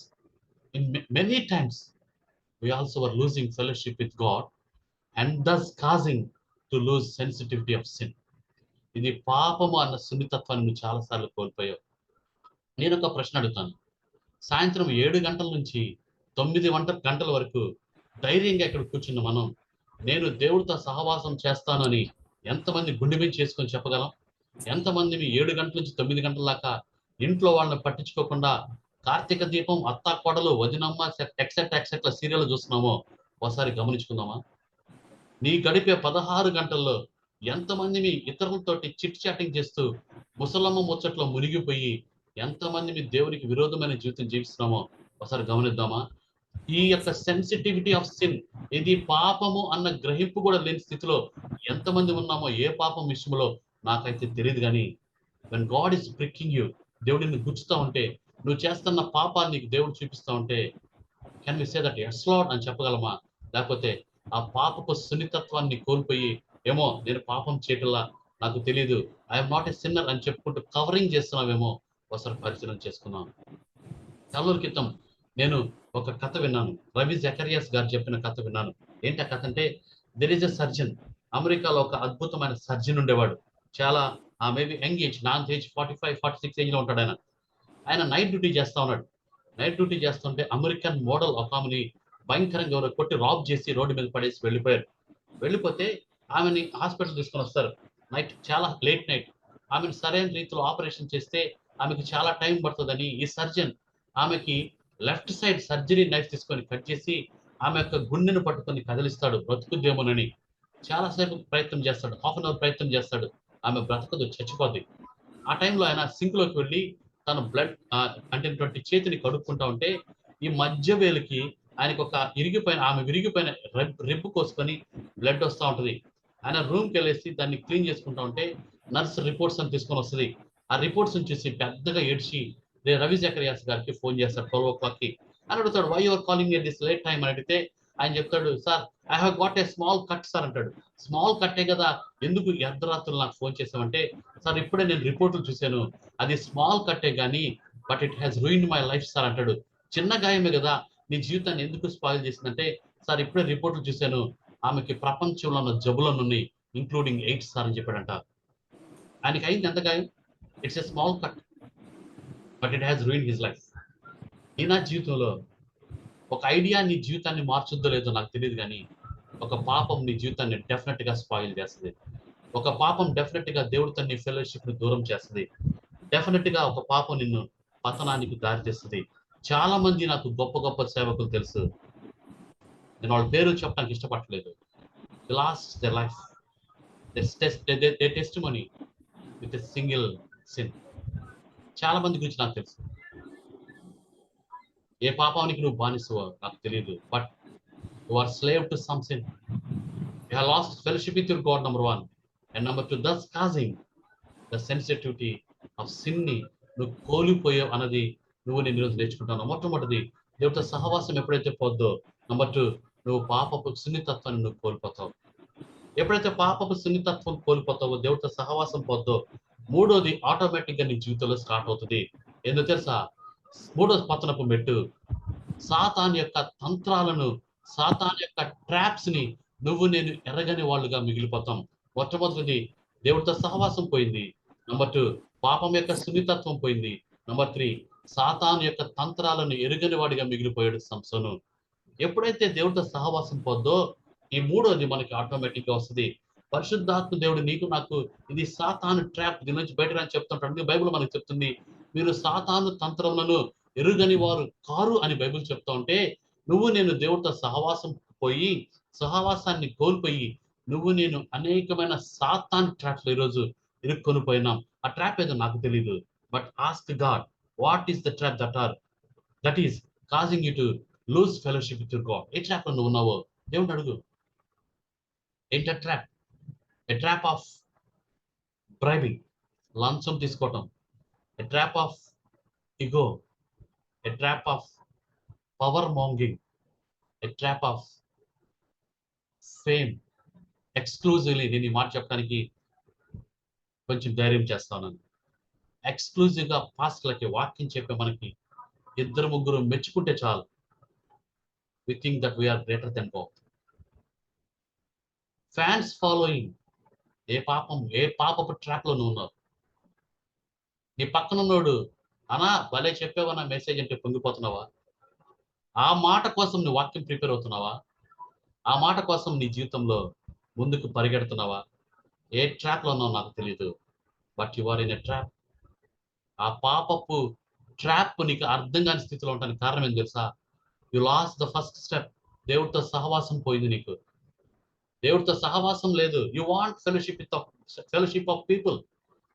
Speaker 4: in many times, we also are losing fellowship with God and thus causing to lose sensitivity of sin. ఇది పాపము అన్న సున్నితత్వాన్ని నువ్వు చాలాసార్లు కోల్పోయావు. నేను ఒక ప్రశ్న అడుగుతాను. సాయంత్రం 7 గంటల నుంచి 9 గంటల వరకు ధైర్యంగా ఇక్కడ కూర్చున్న మనం, నేను దేవుడితో సహవాసం చేస్తానని ఎంతమంది గుండె మీద చేసుకొని చెప్పగలం? ఎంతమంది 7 గంటల నుంచి 9 గంటల దాకా ఇంట్లో వాళ్ళని పట్టించుకోకుండా కార్తీక దీపం, అత్తా కోడలు, వదినమ్మ, ఎక్సెట్రా సీరియల్ చూస్తున్నామో ఒకసారి గమనించుకుందామా? నీ గడిపే 16 గంటల్లో ఎంతమంది మీ ఇతరులతోటి చిట్ చాటింగ్ చేస్తూ ముసలమ్మ ముచ్చట్లో మునిగిపోయి ఎంతమంది మీ దేవునికి విరోధమైన జీవితం జీవిస్తున్నామో ఒకసారి గమనిద్దామా? ఈ యొక్క సెన్సిటివిటీ ఆఫ్ సిన్, ఇది పాపము అన్న గ్రహింపు కూడా లేని స్థితిలో ఎంతమంది ఉన్నామో ఏ పాపం విషయంలో నాకైతే తెలియదు. కానీ when God is pricking you, దేవుడిని గుచ్చుతా ఉంటే, నువ్వు చేస్తున్న పాపాన్ని నీకు దేవుడు చూపిస్తా ఉంటే, can we say that yes Lord అని చెప్పగలమా? లేకపోతే ఆ పాపపు సున్నితత్వాన్ని కోల్పోయి, ఏమో నేను పాపం చేయటల్లా, నాకు తెలియదు, ఐఎమ్ నాట్ ఎ సిన్నర్ అని చెప్పుకుంటూ కవరింగ్ చేస్తున్నావేమో ఒకసారి పరిశీలన చేసుకున్నాం. చాలా రోజుల క్రితం నేను ఒక కథ విన్నాను. రవి జకరియాస్ గారు చెప్పిన కథ విన్నాను. ఏంటి ఆ కథ అంటే, దెర్ ఈజ్ ఎ సర్జన్. అమెరికాలో ఒక అద్భుతమైన సర్జన్ ఉండేవాడు. చాలా maybe young age, non age 45-46 age లో ఉంటాడు ఆయన. ఆయన నైట్ డ్యూటీ చేస్తా ఉన్నాడు. నైట్ డ్యూటీ చేస్తుంటే అమెరికన్ మోడల్ ఒక ఆమెని భయంకరంగా ఎవరో కొట్టి రాబ్ చేసి రోడ్డు మీద పడేసి వెళ్ళిపోయారు. వెళ్ళిపోతే ఆమెని హాస్పిటల్ తీసుకొని వస్తారు. నైట్, చాలా లేట్ నైట్. ఆమెను సరైన రీతిలో ఆపరేషన్ చేస్తే ఆమెకి చాలా టైం పడుతుందని ఈ సర్జన్ ఆమెకి లెఫ్ట్ సైడ్ సర్జరీ నైఫ్ తీసుకొని కట్ చేసి ఆమె యొక్క గుండెను పట్టుకొని కదిలిస్తాడు, బ్రతుకుద్దేమోనని. చాలాసేపు ప్రయత్నం చేస్తాడు, హాఫ్ అన్ అవర్ ప్రయత్నం చేస్తాడు. ఆమె బ్రతకదు, చచ్చిపోద్ది. ఆ టైంలో ఆయన సింక్ లోకి వెళ్ళి తన బ్లడ్ అంటేటువంటి చేతిని కడుక్కుంటా ఉంటే, ఈ మధ్య వేలుకి ఆయనకు ఒక ఆమె విరిగిపోయిన రిబ్బు కోసుకొని బ్లడ్ వస్తూ ఉంటుంది. ఆయన రూమ్కి వెళ్ళేసి దాన్ని క్లీన్ చేసుకుంటా ఉంటే నర్స్ రిపోర్ట్స్ అని తీసుకొని వస్తుంది. ఆ రిపోర్ట్స్ చూసి పెద్దగా ఏడ్చి రవి జకరియాస్ గారికి ఫోన్ చేస్తాడు 12 o'clock అని అడుగుతాడు. Why your calling at this late time అని అడిగితే ఆయన చెప్తాడు, sir I have got a small cut sir అంటాడు. స్మాల్ కట్టే కదా, ఎందుకు అర్ధరాత్రులు నాకు ఫోన్ చేసామంటే, సార్ ఇప్పుడే నేను రిపోర్టులు చూశాను, అది స్మాల్ కట్టే కానీ but it has ruined my life sir అంటాడు. చిన్న గాయమే కదా, నీ జీవితాన్ని ఎందుకు స్పాయిల్ చేసిందంటే, సార్ ఇప్పుడే రిపోర్టులు చూశాను, ఆమెకి ప్రపంచంలో ఉన్న జబ్బులను ఉన్నాయి, ఇంక్లూడింగ్ ఎయిడ్స్ సార్ అని చెప్పాడంట. ఆయనకి అయింది ఎంత గాయం? It's a small cut but it has ruined his life. ఈ నా జీవితంలో ఒక ఐడియా నీ జీవితాన్ని మార్చుద్దో లేదో నాకు తెలియదు, కానీ ఒక పాపం నీ జీవితాన్ని డెఫినెట్ గా స్పాయిల్ చేస్తుంది. ఒక పాపం డెఫినెట్ గా దేవుడితో నీ ఫెలోషిప్ ని దూరం చేస్తుంది. డెఫినెట్ గా ఒక పాపం నిన్ను పతనానికి దారి తీస్తుంది. చాలా మంది నాకు గొప్ప గొప్ప సేవకులు తెలుసు, నేను వాళ్ళ పేరు చెప్పడానికి ఇష్టపడలేదు. Last the life testimony with a single sin. చాలా మంది గురించి నాకు తెలుసు. ఏ పాపానికి నువ్వు బానిసవో నాకు తెలియదు, but you are slave to some sin. You have lost fellowship with your God, number 1, and number 2 thus causing the sensitivity of sin ని నువ్వు కోల్పోయావు అన్నది నువ్వు నేను ఈరోజు నేర్చుకుంటాను. మొట్టమొదటిది, దేవుడితో సహవాసం ఎప్పుడైతే పోద్దో, నెంబర్ 2, నువ్వు పాపపు సున్నితత్వాన్ని నువ్వు కోల్పోతావు. ఎప్పుడైతే పాపపు సున్నితత్వం కోల్పోతావో, దేవుడితో సహవాసం పోద్దో, మూడోది ఆటోమేటిక్ గా నీ జీవితంలో స్టార్ట్ అవుతుంది. ఎందుకు తెలుసా? మూడో పతనపు మెట్టు, సాతాన్ యొక్క తంత్రాలను, సాతాన్ యొక్క ట్రాప్స్ ని నువ్వు నేను ఎరగని వాళ్ళుగా మిగిలిపోతాం. మొట్టమొదటిది దేవుడితో సహవాసం పోయింది. నెంబర్ 2, పాపం యొక్క సున్నితత్వం పోయింది. నెంబర్ 3, సాతాన్ యొక్క తంత్రాలను ఎరుగని వాడిగా మిగిలిపోయాడు సంసోను. ఎప్పుడైతే దేవుడితో సహవాసం పోద్దో, ఈ మూడోది మనకి ఆటోమేటిక్ గా వస్తుంది. పరిశుద్ధాత్మ దేవుడు నీకు నాకు, ఇది సాతాను ట్రాప్, దీని నుంచి బయట అని చెప్తుంటాడు. బైబిల్ మనకు చెప్తుంది, మీరు సాతాను తంత్రములను ఎరుగని వారు కారు అని బైబిల్ చెప్తా ఉంటే, నువ్వు నేను దేవుడితో సహవాసం పోయి, సహవాసాన్ని కోల్పోయి, నువ్వు నేను అనేకమైన సాతాన్ ట్రాప్స్ ఈరోజు ఇరుక్కొని పోయినాం. ఆ ట్రాప్ ఏదో నాకు తెలియదు, but ask God, what is the trap that is causing you to lose fellowship with your God. ఏ ట్రాప్ లో నువ్వు ఉన్నావో దేవుడు అడుగు. ఏంటి trap? A trap of bribing, లంచం తీసుకోవటం. A trap of ego, a trap of power mongering, a trap of fame. Exclusively నేను ఈ మాట చెప్పడానికి కొంచెం ధైర్యం చేస్తాను. ఎక్స్క్లూజివ్ గా పాస్టర్లకి వాక్యం చెప్పే మనకి 2-3 మెచ్చుకుంటే చాలు, we think that we're greater than God. Fans following. ఏ పాపపు ట్రాప్ లో నువ్వు ఉన్నావు? నీ పక్కన ఉన్నోడు అనా భలే చెప్పావా నా మెసేజ్ అంటే పొంగిపోతున్నావా? ఆ మాట కోసం నువ్వు వాక్యం ప్రిపేర్ అవుతున్నావా? ఆ మాట కోసం నీ జీవితంలో ముందుకు పరిగెడుతున్నావా? ఏ ట్రాప్ లో ఉన్నావు నాకు తెలియదు, but you are in a trap. ఆ పాపపు ట్రాప్ నీకు అర్థం కాని స్థితిలో ఉండడానికి కారణం ఏం తెలుసా? You last the first step. దేవుడితో సహవాసం పోయింది నీకు. దేవుడితో సహవాసం లేదు. You want fellowship of people.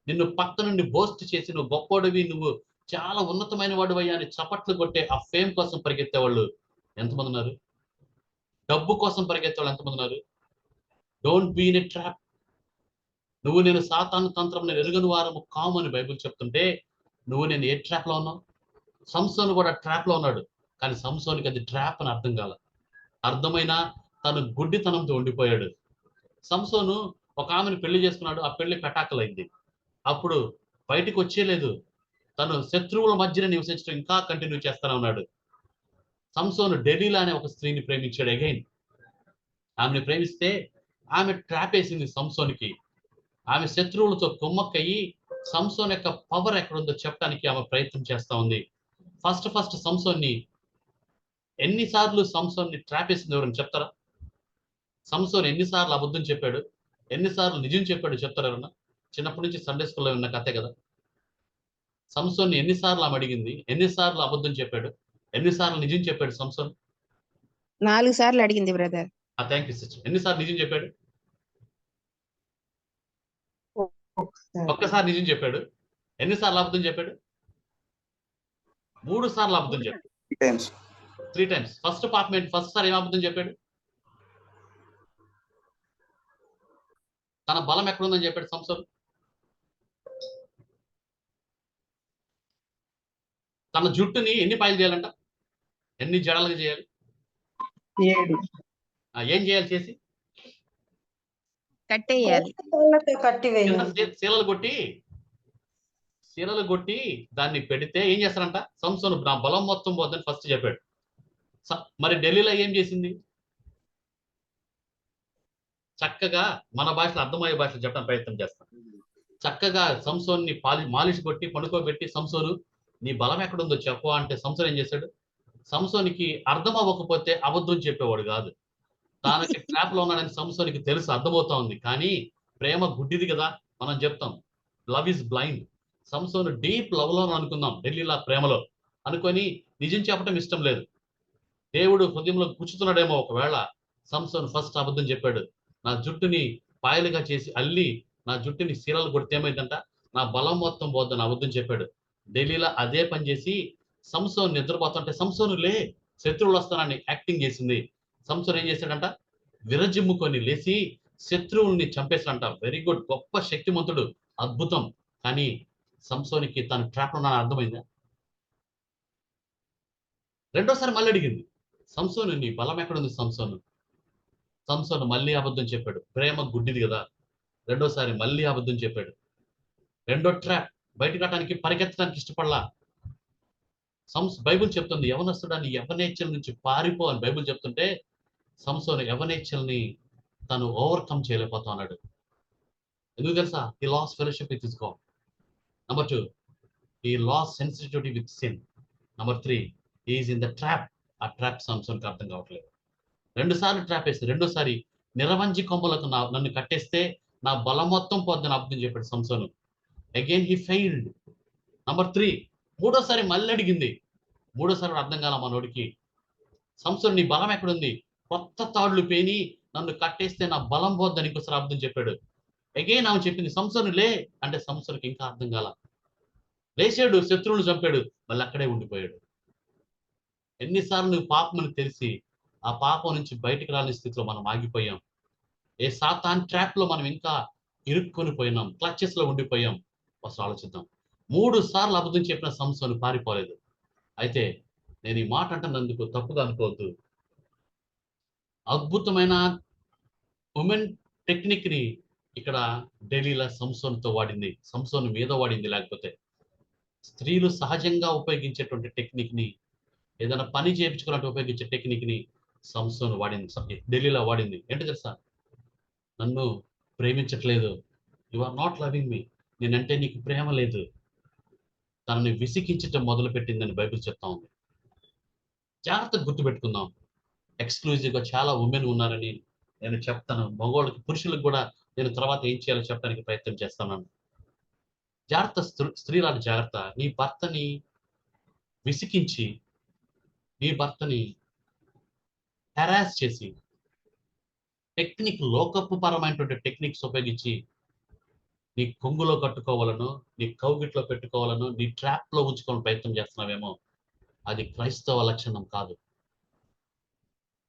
Speaker 4: నిన్ను పక్క నుండి బోస్ట్ చేసి నువ్వు గొప్పోడివి, నువ్వు చాలా ఉన్నతమైన వాడు అయ్యా అని చప్పట్లు కొట్టే ఆ ఫేమ్ కోసం పరిగెత్తే వాళ్ళు ఎంతమంది ఉన్నారు? డబ్బు కోసం పరిగెత్తే వాళ్ళు ఎంతమంది ఉన్నారు? Don't be in a trap. నువ్వు నేను సాతాను తంత్రం నేను ఎరుగని వారము కాము అని బైబిల్ చెప్తుంటే నువ్వు నేను ఏ ట్రాప్ లో ఉన్నావు? సంసోను కూడా ట్రాప్ లో ఉన్నాడు, కానీ సంసోనికి అది ట్రాప్ అని అర్థం కాల. అర్థమైనా తను గుడ్డితనంతో ఉండిపోయాడు. సంసోను ఒక ఆమెను పెళ్లి చేసుకున్నాడు, ఆ పెళ్లి పెటాకలైంది. అప్పుడు బయటికి వచ్చేలేదు. తను శత్రువుల మధ్యన నివసించడం ఇంకా కంటిన్యూ చేస్తానే ఉన్నాడు. సంసోను డెలీలా అనే ఒక స్త్రీని ప్రేమించాడు అగైన్. ఆమెను ప్రేమిస్తే ఆమె ట్రాప్ వేసింది సంసోనికి. ఆమె శత్రువులతో కుమ్మక్కయ్యి సంసోన్ యొక్క పవర్ ఎక్కడుందో చెప్పడానికి ఆమె ప్రయత్నం చేస్తా ఉంది. ఫస్ట్ సంసోన్ని ఎన్నిసార్లు సంసోన్ని ట్రాప్ వేసింది ఎవరైనా చెప్తారా? సంసోన్ ఎన్నిసార్లు అబద్ధం చెప్పాడు, ఎన్నిసార్లు నిజం చెప్పాడు చెప్తారు ఎవరన్నా? చిన్నప్పటి నుంచి సండే స్కూల్లో ఉన్న కథే కదా. సంసోన్ని ఎన్నిసార్లు ఆమె అడిగింది, ఎన్నిసార్లు అబద్ధం చెప్పాడు, ఎన్నిసార్లు నిజం చెప్పాడు సంసోన్?
Speaker 5: 4 సార్లు అడిగింది బ్రదర్.
Speaker 4: Thank you sister. ఎన్నిసార్లు నిజం చెప్పాడు? ఒక్కసారి నిజం చెప్పాడు. ఎన్నిసార్లు అబద్ధం చెప్పాడు? 3 సార్లు అబద్ధం చెప్పాడు. 3 టైమ్స్. ఫస్ట్ పాపం ఏంటి? ఫస్ట్ సారి ఏం అబద్ధం చెప్పాడు? తన బలం ఎక్కడుందని చెప్పాడు సంసోన్. తన జుట్టుని ఎన్ని పాయలు చేయాలంట? ఎన్ని జడలుగా చేయాలి?
Speaker 1: 7.
Speaker 4: ఏం చేయాలి చేసి?
Speaker 5: కట్టేయాలి.
Speaker 4: శీలలు కొట్టి దాన్ని పెడితే ఏం చేస్తారంట? సంసోను నా బలం మొత్తం పోద్దని ఫస్ట్ చెప్పాడు. మరి ఢిల్లీలో ఏం చేసింది? చక్కగా మన భాషలో అర్థమయ్యే భాషలో చెప్పడానికి ప్రయత్నం చేస్తాం. చక్కగా సంసోన్ని మాలిష్ కొట్టి పడుకోబెట్టి, సంసోను నీ బలం ఎక్కడుందో చెప్పు అంటే సంసోన్ ఏం చేశాడు? సంసోనికి అర్థం అవ్వకపోతే అబద్ధం చెప్పేవాడు కాదు. తానకి ట్రాప్ లో ఉన్నాడని సంసోనికి తెలుసు, అర్థమవుతా ఉంది. కానీ ప్రేమ గుడ్డిది కదా, మనం చెప్తాం love is blind. Samson deep love లో అనుకుందాం, ఢిల్లీలో ప్రేమలో అనుకొని నిజం చెప్పడం ఇష్టం లేదు. దేవుడు హృదయంలో కూర్చుతున్నాడేమో ఒకవేళ. సంసోను ఫస్ట్ అబద్ధం చెప్పాడు. నా జుట్టుని పాయలుగా చేసి అల్లి నా జుట్టుని శీలలు కొడితే ఏమైందంట? నా బలం మొత్తం పోద్దని అబద్ధం చెప్పాడు. ఢిల్లీలో అదే పని చేసి సంసోను నిద్రపోతుంటే సంసోను లే శత్రువులు వస్తానని యాక్టింగ్ చేసింది. సంసోను ఏం చేశాడంట? విరజిమ్ముకొని లేచి శత్రువుల్ని చంపేశాడంట. వెరీ గుడ్, గొప్ప శక్తిమంతుడు, అద్భుతం. కానీ సంసోనికి తను ట్రాప్ లో అర్థమైందా? రెండోసారి మళ్ళీ అడిగింది, సంసోను నీ బలం ఎక్కడుంది సంసోను? సంసోను మళ్ళీ అబద్ధం చెప్పాడు. ప్రేమ గుడ్డిది కదా. రెండోసారి మళ్ళీ అబద్ధం చెప్పాడు. రెండో ట్రాప్. బయటకు రావడానికి పరిగెత్తడానికి ఇష్టపడలా. బైబుల్ చెప్తుంది యవనస్తుడాన్ని యవనేచ్ఛల నుంచి పారిపో అని బైబుల్ చెప్తుంటే సంసోను యవనేచ్ఛల్ని తను ఓవర్కమ్ చేయలేకపోతా ఉన్నాడు. ఎందుకు తెలుసా? He lost fellowship with his God. Number 2, he lost sensitivity with sin. Number 3, he is in the trap. ఆ ట్రాప్ సంసోన్కి అర్థం కావట్లేదు. 2 సార్లు ట్రాప్ వేస్తే రెండోసారి నిరవంజి కొమ్మలకు నన్ను కట్టేస్తే నా బలం మొత్తం పోద్దని అబద్ధం చెప్పాడు సంసోను. Again he failed. నంబర్ 3, మూడోసారి మళ్ళీ అడిగింది. మూడోసారి అర్థం కాల మనోడికి. సంసోను నీ బలం ఎక్కడుంది? కొత్త తాడులు పేని నన్ను కట్టేస్తే నా బలం పోద్దని ఇంకోసారి అబద్ధం చెప్పాడు. అగైన్ ఆమె చెప్పింది సంసోను లే అంటే సంసోనుకి ఇంకా అర్థం కాల. లేచాడు, శత్రువులు చంపాడు, మళ్ళీ అక్కడే ఉండిపోయాడు. ఎన్నిసార్లు నువ్వు పాపమని తెలిసి ఆ పాపం నుంచి బయటికి రాని స్థితిలో మనం ఆగిపోయాం. ఏ సాతాన్ ట్రాప్ లో మనం ఇంకా ఇరుక్కొని పోయినాం, క్లచెస్ లో ఉండిపోయాం. అసలు ఆలోచిద్దాం. 3 సార్లు అబద్ధం చెప్పిన సంసోను పారిపోలేదు. అయితే నేను ఈ మాట అంటున్నందుకు తప్పుగా అనుకోవద్దు. అద్భుతమైన ఉమెన్ టెక్నిక్ ని ఇక్కడ ఢిల్లీలో సంసోన్తో వాడింది, సంసోన్ మీద వాడింది. లేకపోతే స్త్రీలు సహజంగా ఉపయోగించేటువంటి టెక్నిక్ ని, ఏదైనా పని చేయించుకున్నట్టు ఉపయోగించే టెక్నిక్ ని సంసోన్ వాడింది, ఢిల్లీలో వాడింది. ఏంటి తెలుసా? నన్ను ప్రేమించట్లేదు, you are not loving me, నేనంటే నీకు ప్రేమ లేదు, తనని విసిగించటం మొదలుపెట్టిందని బైబిల్ చెప్తా ఉంది. జాగ్రత్తగా గుర్తుపెట్టుకుందాం. ఎక్స్క్లూజివ్గా చాలా ఉమెన్ ఉన్నారని నేను చెప్తాను. మగవాళ్ళకి, పురుషులకు కూడా నేను తర్వాత ఏం చేయాలో చెప్పడానికి ప్రయత్నం చేస్తున్నాను. జాగ్రత్త, స్త్రీలాంటి జాగ్రత్త. నీ భర్తని విసికించి, నీ భర్తని హెరాస్ చేసి, లోకపు పరమైనటువంటి టెక్నిక్స్ ఉపయోగించి నీ కొంగులో కట్టుకోవాలను, నీ కౌగిట్లో పెట్టుకోవాలను, నీ ట్రాప్ లో ఉంచుకోవాలని ప్రయత్నం చేస్తున్నావేమో, అది క్రైస్తవ లక్షణం కాదు.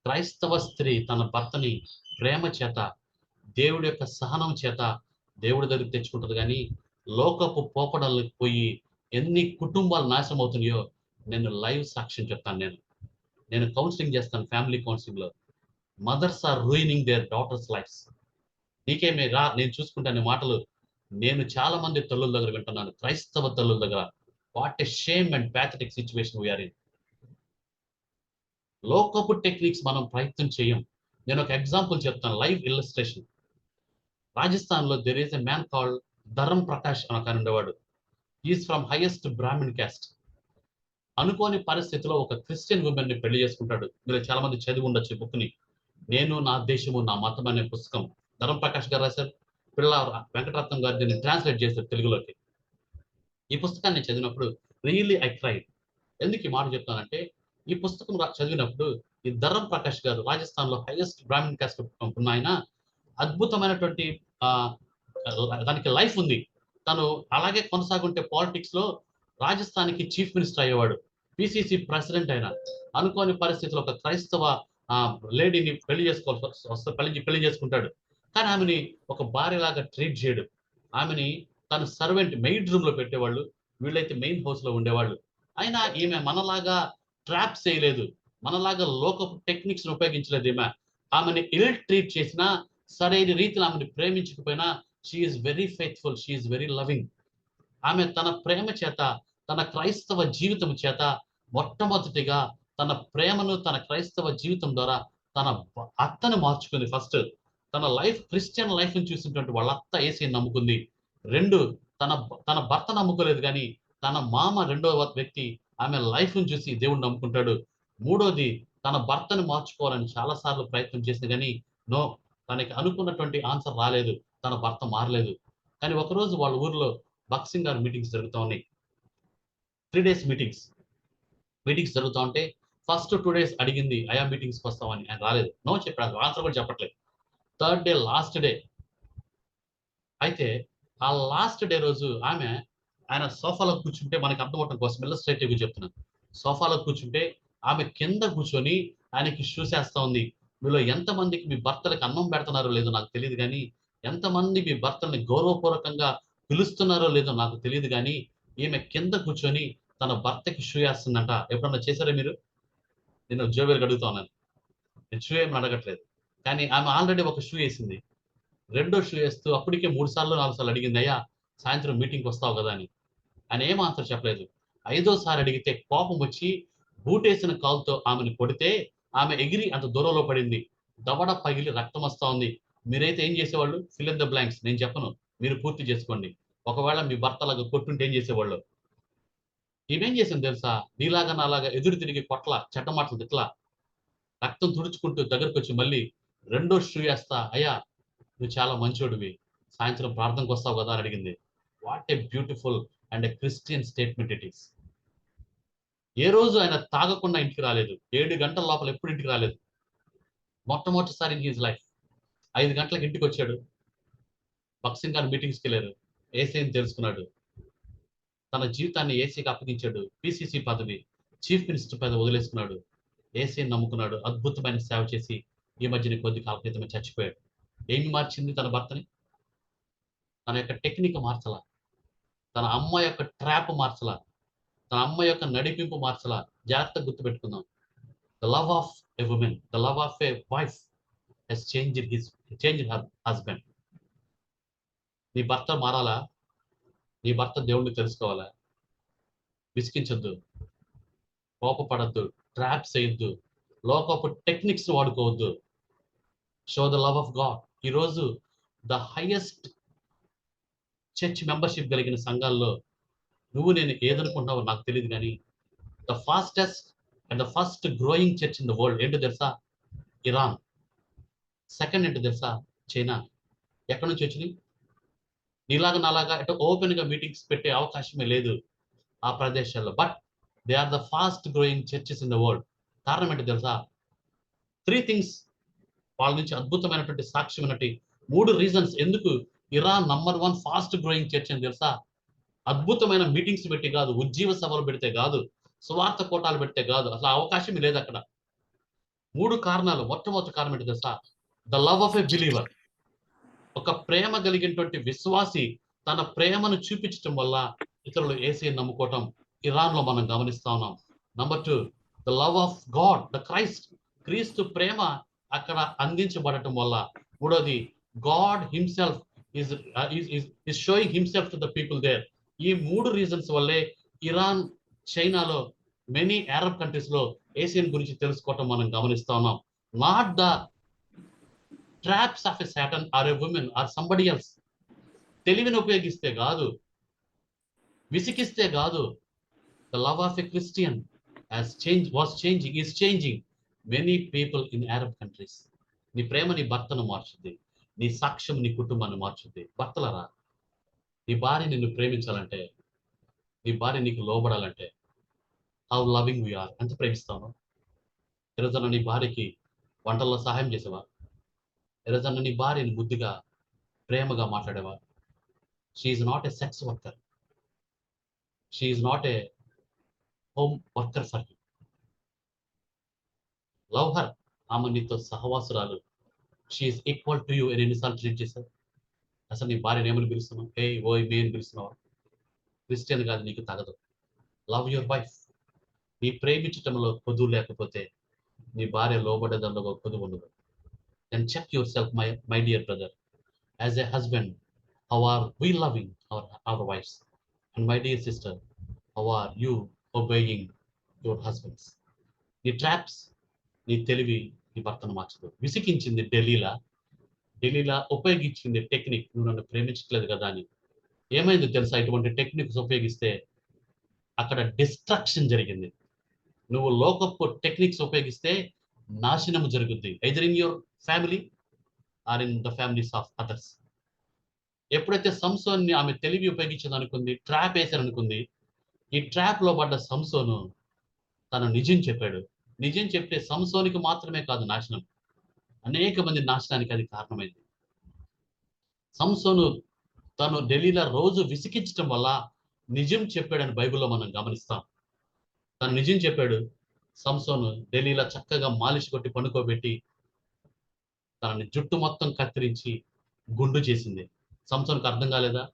Speaker 4: క్రైస్తవ స్త్రీ తన భర్తని ప్రేమ చేత, దేవుడి యొక్క సహనం చేత దేవుడి దగ్గరికి తెచ్చుకుంటుంది. కానీ లోకపు పోకడలకు పోయి ఎన్ని కుటుంబాలు నాశనం అవుతున్నాయో నేను లైవ్ సాక్ష్యం చెప్తాను. నేను కౌన్సిలింగ్ చేస్తాను. ఫ్యామిలీ కౌన్సిలింగ్ లో mothers are ruining their daughters lifes. నీకేమే రా, నేను చూసుకుంటాను మాటలు నేను చాలా మంది తల్లుల దగ్గర వింటున్నాను, క్రైస్తవ తల్లుల దగ్గర. What a shame and pathetic situation we are ఇన్. లోకపు టెక్నిక్స్ మనం ప్రయత్నం చేయం. నేను ఒక ఎగ్జాంపుల్ చెప్తాను, లైవ్ ఇల్లస్ట్రేషన్. రాజస్థాన్ లో there is a man called Dharam Prakash అని ఒక ఉండేవాడు. Is from highest Brahmin caste. అనుకోని పరిస్థితిలో ఒక క్రిస్టియన్ ఉమెన్ ని పెళ్లి చేసుకుంటాడు. మీరు చాలా మంది చదివి ఉండొచ్చు బుక్ ని, నేను నా దేశము నా మతం అనే పుస్తకం ధరం ప్రకాష్ గారు రాశారు. పిల్ల వెంకటరత్నం గారు దీన్ని ట్రాన్స్లేట్ చేశారు తెలుగులోకి. ఈ పుస్తకాన్ని చదివినప్పుడు రియల్లీ ఐ క్రైడ్. ఎందుకు ఈ మాట చెప్తానంటే, ఈ పుస్తకం చదివినప్పుడు ఈ ధరం ప్రకాష్ గారు రాజస్థాన్ లో హైయెస్ట్ బ్రాహ్మణ్ క్యాస్ట్ ఉన్న ఆయన, అద్భుతమైనటువంటి దానికి లైఫ్ ఉంది. తను అలాగే కొనసాగుంటే పాలిటిక్స్ లో రాజస్థాన్కి చీఫ్ మినిస్టర్ అయ్యేవాడు, పిసిసి ప్రెసిడెంట్ అయిన. అనుకోని పరిస్థితిలో ఒక క్రైస్తవ లేడీని పెళ్లి చేసుకోవాల్సి వస్తే పెళ్లి చేసుకుంటాడు. కానీ ఆమెని ఒక భార్యలాగా ట్రీట్ చేయడు. ఆమెని తను సర్వెంట్ మెయిడ్ రూమ్ లో పెట్టేవాళ్ళు, వీళ్ళైతే మెయిన్ హౌస్ లో ఉండేవాళ్ళు. అయినా ఈమె మనలాగా ట్రాప్ చేయలేదు, మనలాగా లోకపు టెక్నిక్స్ ఉపయోగించలేదు. ఆమెని ఇల్ ట్రీట్ చేసినా, సరైన రీతిలో ఆమెను ప్రేమించకపోయినా, she's very faithful, she's very loving. ఆమె తన ప్రేమ చేత, తన క్రైస్తవ జీవితం చేత మొట్టమొదటిగా తన ప్రేమను తన క్రైస్తవ జీవితం ద్వారా తన అత్తను మార్చుకుంది. ఫస్ట్ తన లైఫ్, క్రిస్టియన్ లైఫ్ ని చూసినటువంటి వాళ్ళ అత్త యేసుని నమ్ముకుంది. రెండు, తన భర్త నమ్ముకోలేదు, కానీ తన మామ రెండవ వ్యక్తి ఆమె లైఫ్ ని చూసి దేవుడు నమ్ముకుంటాడు. మూడోది, తన భర్తను మార్చుకోవాలని చాలా సార్లు ప్రయత్నం చేసింది, కానీ నో, తనకి అనుకున్నటువంటి ఆన్సర్ రాలేదు, తన భర్త మారలేదు. కానీ ఒకరోజు వాళ్ళ ఊర్లో బక్సింగ్ గారు మీటింగ్స్ జరుగుతూ ఉన్నాయి. 3 days మీటింగ్స్ జరుగుతూ ఉంటే ఫస్ట్ 2 days అడిగింది, అయా మీటింగ్స్కి వస్తామని. ఆయన రాలేదు, నో చెప్పాడు, ఆన్సర్ కూడా చెప్పట్లేదు. 3rd day last day. అయితే ఆ లాస్ట్ డే రోజు ఆయన సోఫాలో కూర్చుంటే, మనకి అర్థమవటం కోసం ఇల్లస్ట్రేటివ్గా చెప్తున్నాను, సోఫాలో కూర్చుంటే ఆమె కింద కూర్చొని ఆయనకి చూసేస్తా ఉంది. మీలో ఎంతమందికి మీ భర్తలకు అన్నం పెడుతున్నారో లేదో నాకు తెలియదు, కానీ ఎంతమంది మీ భర్తల్ని గౌరవపూర్వకంగా పిలుస్తున్నారో లేదో నాకు తెలియదు, కానీ ఈమె కింద కూర్చొని తన భర్తకి షూ వేస్తుందంట. ఎప్పుడన్నా చేశారా మీరు? నేను జోవేలు అడుగుతా ఉన్నాను, నేను షూ ఏమి అడగట్లేదు, కానీ ఆమె ఆల్రెడీ ఒక షూ వేసింది. రెండో షూ వేస్తూ అప్పటికే 3 సార్లు 4 సార్లు అడిగింది, అయ్యా సాయంత్రం మీటింగ్కి వస్తావు కదా అని. ఆయన ఏం ఆన్సర్ చెప్పలేదు. 5వ సారి అడిగితే కోపం వచ్చి బూటేసిన కాలుతో ఆమెను కొడితే ఆమె ఎగిరి అంత దూరంలో పడింది. దవడ పగిలి రక్తం వస్తా ఉంది. మీరైతే ఏం చేసేవాళ్ళు? ఫిల్ ఇన్ ద బ్లాంక్స్, నేను చెప్పను, మీరు పూర్తి చేసుకోండి. ఒకవేళ మీ భర్తలాగా కొట్టుంటే ఏం చేసేవాళ్ళు? ఈమెం చేసింది తెలుసా? నీలాగా నాలాగా ఎదురు తిరిగి కొట్ల, చెట్టమాటలు తిట్లా, రక్తం తుడుచుకుంటూ దగ్గరకు వచ్చి మళ్ళీ రెండో షూ వేస్తా, అయ్యా నువ్వు చాలా మంచోడివి, సాయంత్రం ప్రార్థనకు వస్తావు కదా అని అడిగింది. What a beautiful and a Christian statement it is. ఏ రోజు ఆయన తాగకుండా ఇంటికి రాలేదు. 7 గంటల లోపల ఎప్పుడు ఇంటికి రాలేదు. మొట్టమొదటిసారి ఇన్ హిజ్ లైఫ్ 5 గంటలకు ఇంటికి వచ్చాడు. బక్సింగ్ గారు మీటింగ్స్కి వెళ్ళారు, ఏసీని తెలుసుకున్నాడు, తన జీవితాన్ని ఏసీకి అప్పగించాడు. పిసిసి పదవి, చీఫ్ మినిస్టర్ పదవి వదిలేసుకున్నాడు, ఏసీని నమ్ముకున్నాడు. అద్భుతమైన సేవ చేసి ఈ మధ్యన కొద్ది కాల క్రితమే చచ్చిపోయాడు. ఏమి మార్చింది తన భర్తని? తన యొక్క టెక్నిక్ మార్చలా, తన అమ్మ యొక్క ట్రాప్ మార్చలా, తన అమ్మ యొక్క నడిపింపు మార్చలా. జాగ్రత్తగా గుర్తుపెట్టుకుందాం. The love of a woman, the love of a wife has changed her husband. నీ భర్త మారాలా? నీ భర్త దేవుణ్ణి తెలుసుకోవాలా? విసిగించొద్దు, కోపపడద్దు, ట్రాప్స్ చేయొద్దు, లోకపు టెక్నిక్స్ వాడుకోవద్దు. Show the love of God, ఈరోజు ద హైయెస్ట్ చర్చ్ మెంబర్షిప్ కలిగిన సంఘాల్లో నువ్వు నేను ఏదనుకుంటున్నావో నాకు తెలియదు, కానీ the fastest and the first growing church in the world ఏంటో తెలుసా? ఇరాన్. సెకండ్ ఏంటో తెలుసా? చైనా. ఎక్కడి నుంచి వచ్చినాయి? నీలాగా నాలాగా అంటే ఓపెన్ గా మీటింగ్స్ పెట్టే అవకాశమే లేదు ఆ ప్రదేశాల్లో. But they are the fast growing churches in the world. కారణం ఏంటో తెలుసా? 3 థింగ్స్ వాళ్ళ నుంచి అద్భుతమైనటువంటి సాక్ష్యం ఉన్నట్టు 3 రీజన్స్ ఎందుకు ఇరాన్ #1 ఫాస్ట్ గ్రోయింగ్ చర్చ్ అని తెలుసా? అద్భుతమైన మీటింగ్స్ పెట్టి కాదు, ఉజ్జీవ సభలు పెడితే కాదు, సువార్త కోటాలు పెడితే కాదు, అసలు అవకాశం లేదు అక్కడ. 3 కారణాలు. మొట్టమొదటి కారణం ఏంటి తెలుసా? The love of a believer. ఒక ప్రేమ కలిగినటువంటి విశ్వాసి తన ప్రేమను చూపించడం వల్ల ఇతరులు యేసుని నమ్ముకోవటం ఇరాన్ లో మనం గమనిస్తా ఉన్నాం. Number 2, the love of God, the Christ. క్రీస్తు ప్రేమ అక్కడ అందించబడటం వల్ల. మూడోది, God himself is showing himself to the people there. ఈ 3 రీజన్స్ వల్లే ఇరాన్, చైనాలో, మెనీ అరబ్ కంట్రీస్ లో ఏషియన్ గురించి తెలుసుకోవటం మనం గమనిస్తా ఉన్నాం. Not the traps of a Satan or a woman or somebody else. తెలివిని ఉపయోగిస్తే కాదు, విసికిస్తే కాదు. The love of a Christian is changing many people in Arab countries. నీ ప్రేమ నీ భర్తను మార్చుద్ది, నీ సాక్ష్యం నీ కుటుంబాన్ని మార్చుద్ది. భర్తలరా, నీ భార్య నిన్ను ప్రేమించాలంటే, నీ భార్య నీకు లోబడాలంటే హౌ లవింగ్ వీఆర్, ఎంత ప్రేమిస్తాను. ఈరోజన్న నీ భార్యకి వంటల్లో సహాయం చేసేవా? ఈరోజన్న నీ భార్యని ముద్దుగా ప్రేమగా మాట్లాడేవా? She's not a sex worker, she's not a home worker for you. Love her. ఆమె నీతో సహవాసురాలు. She's equal to you. ఎన్నిసార్లు ట్రీట్ చేశావు? అసలు నీ భార్యను ఏమని పిలుస్తున్నావు? ఓయ్ మే అని పిలుస్తున్నావా? క్రిస్టియన్ కాదు, నీకు తగదు. Love your wife. నీ ప్రేమించటంలో కొదువు లేకపోతే నీ భార్య లోబడేదానిలో కొదువు ఉండదు. Then check your self my dear brother. As a husband, how are we loving our wifes? And my dear sister, how are you obeying your husbands? నీ ట్రాప్స్, నీ తెలివి నీ భర్తను మార్చదు. విసికించింది ఢిల్లీలా ఉపయోగించింది టెక్నిక్, నువ్వు నన్ను ప్రేమించట్లేదు కదా అని. ఏమైంది తెలుసా? ఇటువంటి టెక్నిక్స్ ఉపయోగిస్తే అక్కడ డిస్ట్రక్షన్ జరిగింది. నువ్వు లోకపు టెక్నిక్స్ ఉపయోగిస్తే నాశనం జరుగుద్ది, either in your family or in the families of others. ఎప్పుడైతే సంసోన్ని ఆమె తెలివి ఉపయోగించింది అనుకుంది, ట్రాప్ వేశారనుకుంది, ఈ ట్రాప్ లో పడ్డ సంసోను తను నిజం చెప్పాడు. నిజం చెప్తే సంసోనికి మాత్రమే కాదు నాశనం, అనేక మంది నాశనానికి అది కారణమైంది. సంసోను తను ఢిల్లీలో రోజు విసికించడం వల్ల నిజం చెప్పాడని బైబిల్లో మనం గమనిస్తాం. తను నిజం చెప్పాడు. సంసోను ఢిల్లీలో చక్కగా మాలిష్ కొట్టి పనుకోబెట్టి తనని జుట్టు మొత్తం కత్తిరించి గుండు చేసింది. సంసోనుకు అర్థం కాలేదా?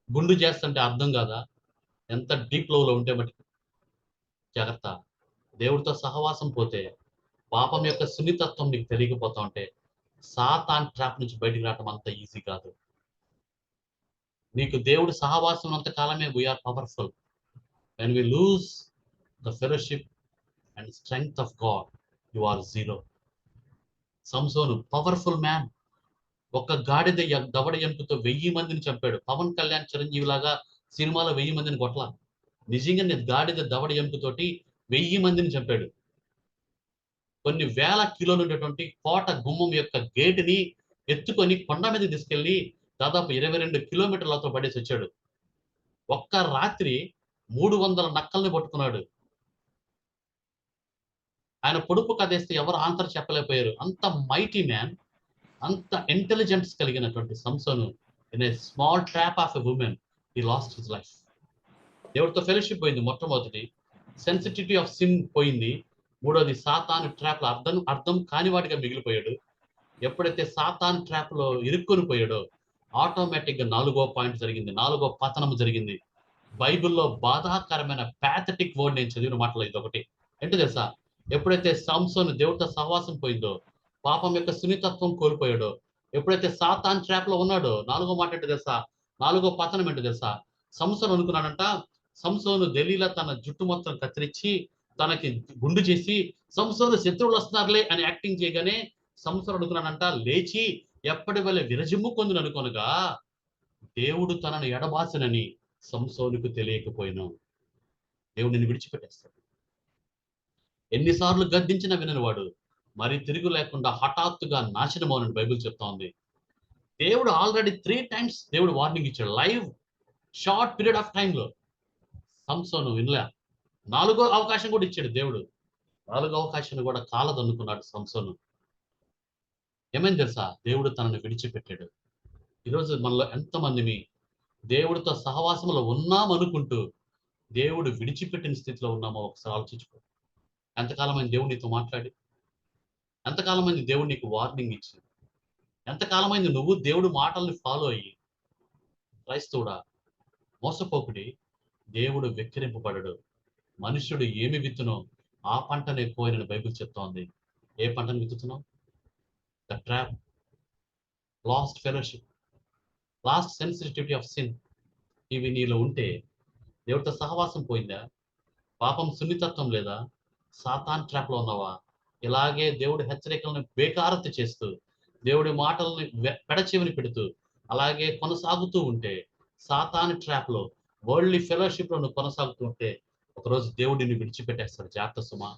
Speaker 4: గుండు చేస్తుంటే అర్థం కాదా? ఎంత డీప్ లో ఉంటే మటుకు జాగ్రత్త. దేవుడితో సహవాసం పోతే, పాపం యొక్క సున్నితత్వం నీకు తెలియకపోతా ఉంటే, సాతాన్ ట్రాప్ నుంచి బయటికి రావటం అంత ఈజీ కాదు. నీకు దేవుడు సహవాసం ఉన్నంత కాలమే we are powerful. When we lose the fellowship and strength of God, you are zero. Samson powerful man. ఒక గాడిద దవడ ఎముకతో 1000 మందిని చంపాడు. పవన్ కళ్యాణ్, చిరంజీవి లాగా సినిమాలో 1000 మందిని కొట్ల. నిజంగా గాడిద దవడ ఎముకతోటి 1000 మందిని చంపాడు. కొన్ని వేల కిలోలు ఉండేటువంటి కోట గుమ్మం యొక్క గేటుని ఎత్తుకొని కొండ మీద తీసుకెళ్లి దాదాపు 22 కిలోమీటర్లతో పడేసి వచ్చాడు. ఒక్క రాత్రి 300 నక్కల్ని పట్టుకున్నాడు. ఆయన పొడుపు కదేస్తే ఎవరు ఆన్సర్ చెప్పలేకపోయారు. అంత మైటీ మ్యాన్, అంత ఇంటెలిజెన్స్ కలిగినటువంటి సంసోను in a small trap of a woman he lost his life. దేవుడితో ఫెలోషిప్ పోయింది. మొట్టమొదటి సెన్సిటివిటీ ఆఫ్ సిన్ పోయింది. మూడోది సాతాను ట్రాప్ లో అర్థం కాని వాటిగా మిగిలిపోయాడు. ఎప్పుడైతే సాతాను ట్రాప్ లో ఇరుక్కొని పోయాడో ఆటోమేటిక్ గా 4వ పాయింట్ జరిగింది, 4వ పతనం జరిగింది. బైబిల్లో బాధాకరమైన ప్యాథటిక్ వర్డ్ నేను చదివిన మాటలో ఇది ఒకటి. ఏంటో తెలుసా? ఎప్పుడైతే సంసోను దేవుడితో సహవాసం పోయిందో, పాపం యొక్క సున్నితత్వం కోల్పోయాడో, ఎప్పుడైతే సాతాన్ ట్రాప్ లో ఉన్నాడో, 4వ మాట ఏంటో తెలుసా? 4వ పతనం ఏంటో తెలుసా? సంసోను అనుకున్నాడంట, సంసోను ఢిల్లీలో తన జుట్టు మొత్తం కత్తిరించి తనకి గుండు చేసి సంసోను శత్రువులు వస్తున్నారులే అని యాక్టింగ్ చేయగానే సంసోను అనుకున్నాడంట, లేచి ఎప్పటి వల్ల విరజిమ్ము కొందును అనుకొనగా దేవుడు తనను ఎడబాసనని సంసోనుకు తెలియకపోయినా దేవుడు నిన్ను విడిచిపెట్టేస్తాడు. ఎన్నిసార్లు గద్దించినా వినని వాడు మరి తిరుగు లేకుండా హఠాత్తుగా నాశనమవునని బైబిల్ చెప్తా ఉంది. దేవుడు ఆల్రెడీ 3 times దేవుడు వార్నింగ్ ఇచ్చాడు. లైవ్ షార్ట్ పీరియడ్ ఆఫ్ టైంలో సంసోను వినలే. 4వ అవకాశం కూడా ఇచ్చాడు దేవుడు. 4వ అవకాశాన్ని కూడా కాలదన్నుకున్నాడు సంసోను. ఏమైంది తెలుసా? దేవుడు తనను విడిచిపెట్టాడు. ఈరోజు మనలో ఎంతమంది దేవుడితో సహవాసంలో ఉన్నామనుకుంటూ దేవుడు విడిచిపెట్టిన స్థితిలో ఉన్నామో ఒకసారి ఆలోచించుకో. ఎంతకాలమైంది దేవుడు నీతో మాట్లాడి? ఎంతకాలమైంది దేవుడు నీకు వార్నింగ్ ఇచ్చి? ఎంతకాలమైంది నువ్వు దేవుడు మాటల్ని ఫాలో అయ్యి? క్రైస్తవుడా, మోసపోకుడి. దేవుడు వెక్కిరింపబడడు. మనుష్యుడు ఏమి విత్తునో ఆ పంటనే కోయనని బైబిల్ చెప్తోంది. ఏ పంటను విత్తుతున్నావు? The trap, lost fellowship, lost sensitivity of sin. ఇవి నీలో ఉంటే దేవుడితో సహవాసం పోయిందా? పాపం సున్నితత్వం లేదా? సాతాన్ ట్రాప్ లో ఉన్నావా? ఇలాగే దేవుడి హెచ్చరికలను బేకారత చేస్తూ దేవుడి మాటల్ని పెడచెవిని పెడుతూ అలాగే కొనసాగుతూ ఉంటే సాతాన్ ట్రాప్ లో, వరల్డ్లీ ఫెలోషిప్ లో నువ్వు కొనసాగుతూ ఉంటే ఒకరోజు దేవుడిని విడిచిపెట్టేస్తాడు. జాగ్రత్త సుమా.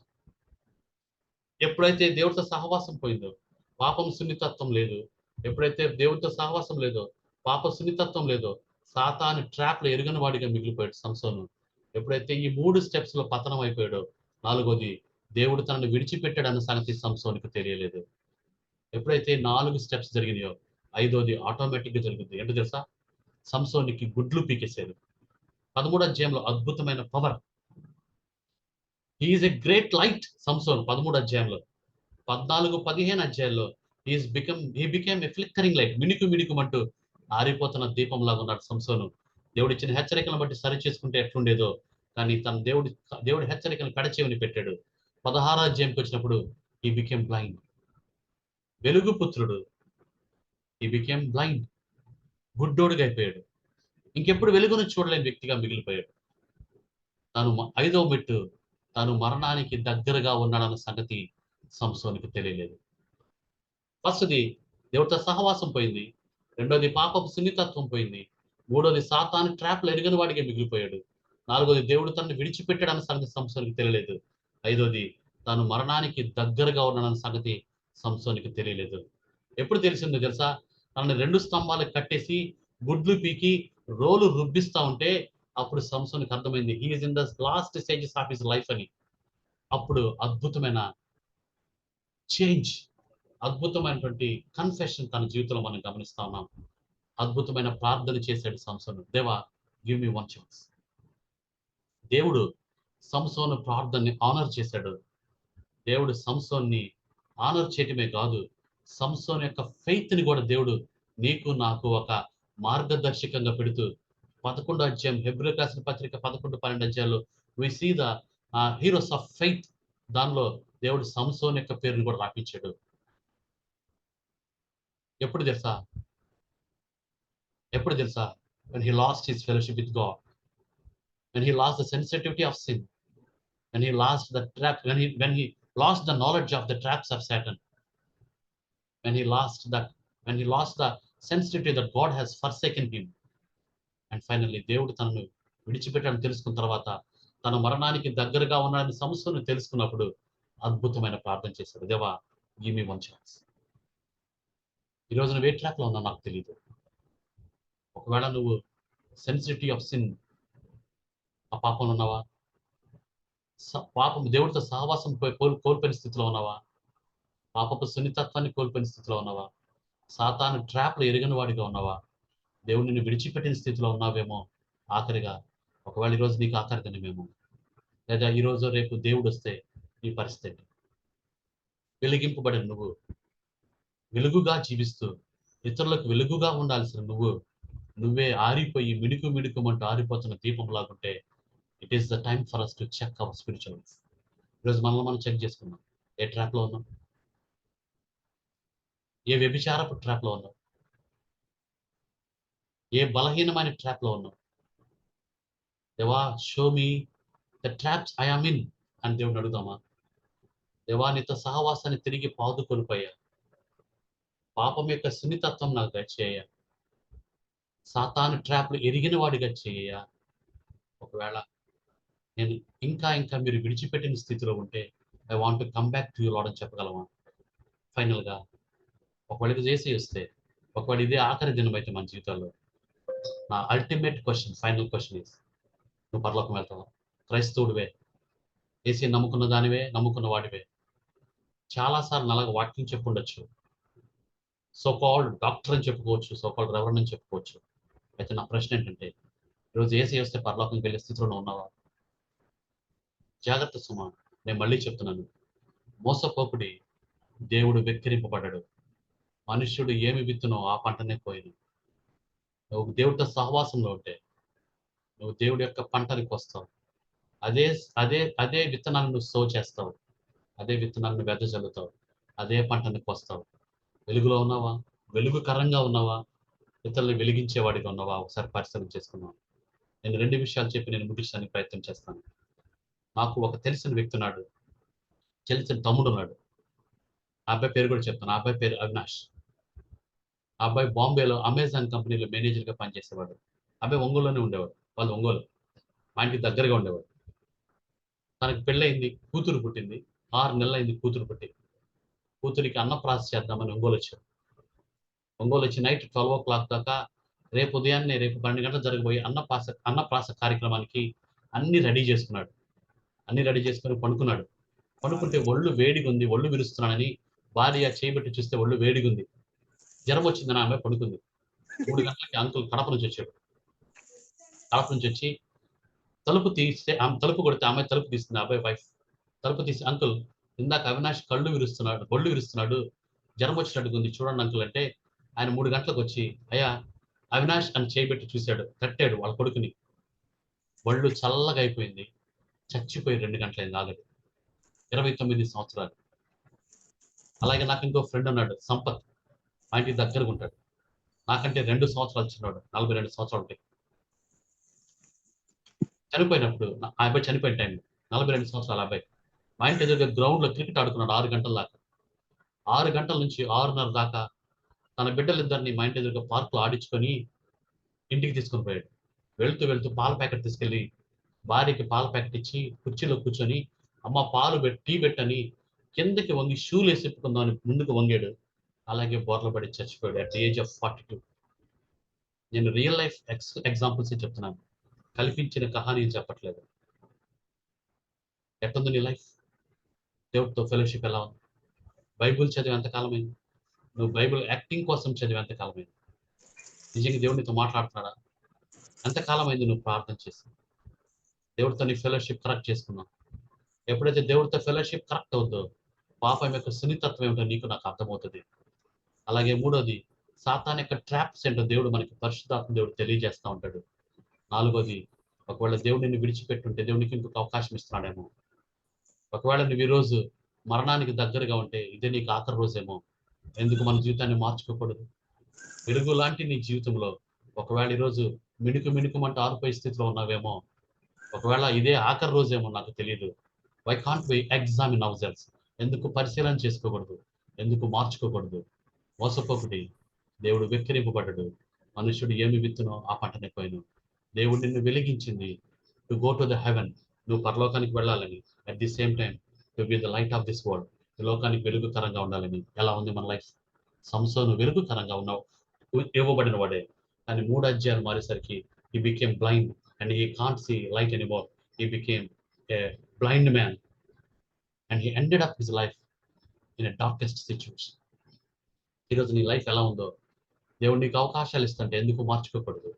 Speaker 4: ఎప్పుడైతే దేవుడితో సహవాసం పోయిందో పాపం సున్నితత్వం లేదు, ఎప్పుడైతే దేవుడితో సహవాసం లేదో పాప సున్నితత్వం లేదో సాతాను ట్రాప్ లో ఎరుగని వాడిగా మిగిలిపోయాడు సంసోను. ఎప్పుడైతే ఈ 3 steps లో పతనం అయిపోయాడో 4వది దేవుడు తనను విడిచిపెట్టాడు అన్న సంగతి సంసోనుకు తెలియలేదు. ఎప్పుడైతే 4 steps జరిగినాయో 5వది ఆటోమేటిక్ గా జరుగుతుంది. ఏంటో తెలుసా? సంసోనికి గుడ్లు పీకేశారు. 13వ అధ్యాయంలో అద్భుతమైన power. He's a great light. Samson 13వ అధ్యాయంలో 14-15 అధ్యాయాల్లో he became a flickering light. మిణుకుమంటూ ఆరిపోతున్న దీపం లాగా ఉన్నాడు సంసోను. దేవుడు ఇచ్చిన హెచ్చరికలను బట్టి సరి చేసుకుంటే ఎట్లుండేదో కానీ తన దేవుడి హెచ్చరికలను పెడచెవిని పెట్టాడు. 16వ అధ్యాయంకి వచ్చినప్పుడు హీ బికేమ్ బ్లైండ్. వెలుగు పుత్రుడు హీ బికేమ్ బ్లైండ్. గుడ్డోడుగా అయిపోయాడు. ఇంకెప్పుడు వెలుగును చూడలేని వ్యక్తిగా మిగిలిపోయాడు. తాను 5వ మెట్టు తాను మరణానికి దగ్గరగా ఉన్నాడన్న సంగతి సంసోనికి తెలియలేదు. ఫస్ట్ది దేవుడితో సహవాసం పోయింది. 2వది పాపపు సున్నితత్వం పోయింది. 3వది సాతాను ట్రాప్లు ఎరుగని వాడిగా మిగిలిపోయాడు. 4వది దేవుడు తనను విడిచిపెట్టాడన్న సంగతి సంసోనికి తెలియలేదు. 5వది తాను మరణానికి దగ్గరగా ఉన్నాడన్న సంగతి సంసోనికి తెలియలేదు. ఎప్పుడు తెలిసిందో తెలుసా? తనని 2 స్తంభాలకు కట్టేసి గుడ్లు పీకి రోలు రుబ్బిస్తా ఉంటే అప్పుడు సంసోనికి అర్థమైంది he is in the last stages of his life అని. అప్పుడు అద్భుతమైన చేంజ్, అద్భుతమైనటువంటి కన్ఫెషన్ తన జీవితంలో మనం గమనిస్తా ఉన్నాం. అద్భుతమైన ప్రార్థన చేశాడు సంసోను. దేవా, గివ్ మీ 1 ఛాన్స్. దేవుడు సంసోను ప్రార్థనని ఆనర్ చేశాడు. దేవుడు సంసోన్ని ఆనర్ చేయటమే కాదు, సంసోన్ యొక్క ఫెయిత్ ని కూడా దేవుడు నీకు నాకు ఒక మార్గదర్శకంగా పెడుతూ 11వ అధ్యాయం హెబ్రీయులకు రాసిన పత్రిక 11-12 అధ్యాయాల్లో we see the heroes of faith. దానిలో దేవుడు సంసోన్ యొక్క పేరుని కూడా రాపించాడు. ఎప్పుడు తెలుసా? when he lost his fellowship with God, when he lost the sensitivity of sin, when he lost the trap, when he lost the knowledge of the traps of Satan, when he lost the sensitivity that God has forsaken him, and finally దేవుడు తనను విడిచిపెట్టాలని తెలుసుకున్న తర్వాత తన మరణానికి దగ్గరగా ఉన్నాడని సంసోను తెలుసుకున్నప్పుడు అద్భుతమైన ప్రార్థన చేశాడు. దేవా, గివ్ మీ 1 ఛాన్స్. ఈరోజు నువ్వు ఏ ట్రాక్ లో ఉన్నావు నాకు తెలియదు. ఒకవేళ నువ్వు సెన్సిటివిటీ ఆఫ్ సిన్, ఆ పాపంలో ఉన్నావా? పాపం దేవుడితో సహవాసం కోల్పోయిన స్థితిలో ఉన్నావా? పాపపు సున్నితత్వాన్ని కోల్పోయిన స్థితిలో ఉన్నావా? సాతాను ట్రాప్లు ఎరుగని వాడిగా ఉన్నావా? దేవుడు నిన్ను విడిచిపెట్టిన స్థితిలో ఉన్నావేమో ఆఖరిగా. ఒకవేళ ఈరోజు నీకు ఆఖరి దినమేమో, లేదా ఈరోజు రేపు దేవుడు వస్తే నీ పరిస్థితి. వెలిగింపబడిన నువ్వు, వెలుగుగా జీవిస్తూ ఇతరులకు వెలుగుగా ఉండాల్సిన నువ్వే ఆరిపోయి మిణుకుమంటూ ఆరిపోతున్న దీపం లాగుంటే it is the time for us to check our spiritual life. ఈరోజు మనల్ని మనం చెక్ చేసుకున్నాం. ఏ ట్రాప్ లో ఉన్నాం? ఏ వ్యభిచారపు ట్రాప్ లో ఉన్నాం? ఏ బలహీనమైన ట్రాప్ లో ఉన్నాం? దేవా, show me the traps I am in అని దేవుడిని అడుగుదామా? దేవా, నీతో సహవాసాన్ని తిరిగి పాదుకొనిపోయా. పాపం యొక్క సున్నితత్వం నాకు దయచేయ. సాతాను ట్రాప్లు ఎరిగిన వాడిగా చేయ. ఒకవేళ నేను ఇంకా మీరు విడిచిపెట్టిన స్థితిలో ఉంటే I want to come back to you lord అని చెప్పగలమా? ఫైనల్గా ఒకవేళ ఇది చేసి వస్తే, ఒకవేళ ఇదే ఆఖరి దినం అయితే మన జీవితాల్లో, నా ultimate question, final question is, నువ్వు పరలోకం వెళ్తావా? క్రైస్తవుడివే, ఏసీ నమ్ముకున్న దానివే, నమ్ముకున్న వాడివే, చాలాసార్లు అలాగ వాక్యం చెప్పుండొచ్చు, సో కాల్డ్ డాక్టర్ అని చెప్పుకోవచ్చు, సో కాల్డ్ రెవరెండ్ అని చెప్పుకోవచ్చు. అయితే నా ప్రశ్న ఏంటంటే, ఈరోజు ఏసీ వస్తే పరలోకంకి వెళ్ళే స్థితిలో ఉన్నావా? జాగ్రత్త సుమా, నేను మళ్ళీ చెప్తున్నాను, మోసపోకుడి, దేవుడు వెక్కిరింపబడ్డాడు. మనుష్యుడు ఏమి విత్తునో ఆ పంటనే కోయను. నువ్వు దేవుడితో సహవాసంలో ఉంటే నువ్వు దేవుడి యొక్క పంటని కోస్తావు. అదే అదే అదే విత్తనాన్ని నువ్వు సో చేస్తావు, అదే విత్తనాన్ని వెదజల్లుతావు, అదే పంటని కోస్తావు. వెలుగులో ఉన్నావా? వెలుగుకరంగా ఉన్నావా? ఇతరులు వెలిగించేవాడిగా ఉన్నావా? ఒకసారి పరిశీలన చేసుకున్నావు. నేను 2 విషయాలు చెప్పి నేను ముగించడానికి ప్రయత్నం చేస్తాను. నాకు ఒక తెలిసిన వ్యక్తి ఉన్నాడు, తెలిసిన తమ్ముడు ఉన్నాడు. ఆ అబ్బాయి పేరు కూడా చెప్తాను. ఆ అబ్బాయి పేరు అవినాష్. ఆ అబ్బాయి బాంబేలో అమెజాన్ కంపెనీలో మేనేజర్గా పనిచేసేవాడు. అబ్బాయి ఒంగోలులోనే ఉండేవాడు. వాళ్ళు ఒంగోలు, మా ఇంటికి దగ్గరగా ఉండేవాడు. తనకి పెళ్ళయింది, కూతురు పుట్టింది. 6 నెలలు అయింది కూతురు పుట్టి. కూతురికి అన్నప్రాస చేద్దామని ఒంగోలు వచ్చాడు. ఒంగోలు వచ్చి నైట్ 12 o'clock దాకా రేపు ఉదయాన్నే, రేపు 12 గంటలు జరగబోయే అన్నప్రాస కార్యక్రమానికి అన్ని రెడీ చేసుకున్నాడు. అన్ని రెడీ చేసుకుని పడుకున్నాడు. పడుకుంటే ఒళ్ళు వేడిగా ఉంది, ఒళ్ళు విరుస్తున్నానని భార్య చేయబెట్టి చూస్తే ఒళ్ళు వేడిగా ఉంది. జ్వరం వచ్చిందని ఆమె పడుకుంది. 3 గంటలకి అంకుల్ కడప నుంచి వచ్చాడు. కడప నుంచి వచ్చి తలుపు తీస్తే, ఆమె తలుపు కొడితే ఆమె తలుపు తీస్తుంది, అబ్బాయి వైఫ్ తలుపు తీసి, అంకుల్ ఇందాక అవినాష్ ఒళ్ళు విరుస్తున్నాడు, జ్వరం వచ్చినట్టుగా ఉంది చూడండి అంకుల్ అంటే, ఆయన 3 గంటలకు వచ్చి అయ్యా అవినాష్ అని చేయబెట్టి చూశాడు, తట్టాడు వాళ్ళ కొడుకుని. ఒళ్ళు చల్లగా అయిపోయింది, చచ్చిపోయి 2 గంటలైంది ఆల్రెడీ. 29 సంవత్సరాలు. అలాగే నాకు ఇంకో ఫ్రెండ్ ఉన్నాడు సంపత్, మా ఇంటికి దగ్గరగా ఉంటాడు. నాకంటే 2 సంవత్సరాలు చిన్నవాడు, 42 సంవత్సరాలు ఉంటాయి. చనిపోయినప్పుడు ఆ అబ్బాయి చనిపోయిన టైంలో 42 సంవత్సరాల అబ్బాయి మా ఇంటి ఎదురుగా గ్రౌండ్లో క్రికెట్ ఆడుకున్నాడు 6 గంటల దాకా. 6 గంటల నుంచి 6:30 దాకా తన బిడ్డలిద్దరిని మా ఇంటి ఎదురుగా పార్కులో ఆడించుకొని ఇంటికి తీసుకొని పోయాడు. వెళ్తూ పాల ప్యాకెట్ తీసుకెళ్ళి భార్యకి పాల ప్యాకెట్ ఇచ్చి కుర్చీలో కూర్చొని, అమ్మ పాలు టీ పెట్టని కిందకి వంగి షూలు వేసి చెప్పుకుందామని ముందుకు వంగాడు. అలాగే బోర్ల పడి చచ్చిపోయాడు అట్ ది ఏజ్ ఆఫ్ 42. నేను రియల్ లైఫ్ ఎగ్జాంపుల్స్ చెప్తున్నాను, కల్పించిన కహానీలు చెప్పట్లేదు. ఎట్టుంది నీ లైఫ్? దేవుడితో ఫెలోషిప్ ఎలా ఉంది? బైబుల్ చదివి ఎంతకాలమైంది? నువ్వు బైబుల్ యాక్టింగ్ కోసం చదివి ఎంతకాలమైంది? నిజంగా దేవుడితో మాట్లాడుతున్నాడా? ఎంతకాలమైంది నువ్వు ప్రార్థన చేసి దేవుడితో నీ ఫెలోషిప్ కరెక్ట్ చేసుకున్నావు? ఎప్పుడైతే దేవుడితో ఫెలోషిప్ కరెక్ట్ అవుతుందో పాపం యొక్క సున్నితత్వం ఏమిటో నీకు నాకు అర్థమవుతుంది. అలాగే మూడోది, సాతాన్ యొక్క ట్రాప్స్ ఏంటో దేవుడు మనకి పరిశుద్ధాత్మ దేవుడు తెలియజేస్తూ ఉంటాడు. 4వది, ఒకవేళ దేవుడిని విడిచిపెట్టుంటే దేవునికి ఇంకొక అవకాశం ఇస్తున్నాడేమో. ఒకవేళ నువ్వు ఈరోజు మరణానికి దగ్గరగా ఉంటే ఇదే నీకు ఆఖరి రోజేమో. ఎందుకు మన జీవితాన్ని మార్చుకోకూడదు? వెలుగు లాంటి నీ జీవితంలో ఒకవేళ ఈరోజు మిణుకుమంటూ ఆరిపోయే స్థితిలో ఉన్నావేమో, ఒకవేళ ఇదే ఆఖరి రోజేమో, నాకు తెలియదు. Why can't we examine our selves? ఎందుకు పరిశీలన చేసుకోకూడదు? ఎందుకు మార్చుకోకూడదు? మోసపోకుడి, దేవుడు వెక్కిరింపబడ్డాడు. మనుష్యుడు ఏమి విత్తునో ఆ పంటనే కోయను. దేవుడు నిన్ను వెలిగించింది to go to the heaven, నువ్వు పరలోకానికి వెళ్ళాలని. At the same time to be the light of this world, ఈ లోకానికి వెలుగుకరంగా ఉండాలని. ఎలా ఉంది మన లైఫ్? సంసోను వెలుగుకరంగా ఉన్నావు, ఇవ్వబడిన వాడే. కానీ 3 అధ్యాయాలు మారేసరికి he became blind and he can't see light anymore. He became a blind man and he ended up his life in a darkest situation. ఈరోజు నీ లైఫ్ ఎలా ఉందో, దేవుడు నీకు అవకాశాలు ఇస్తుంటే ఎందుకు మార్చుకోకూడదు?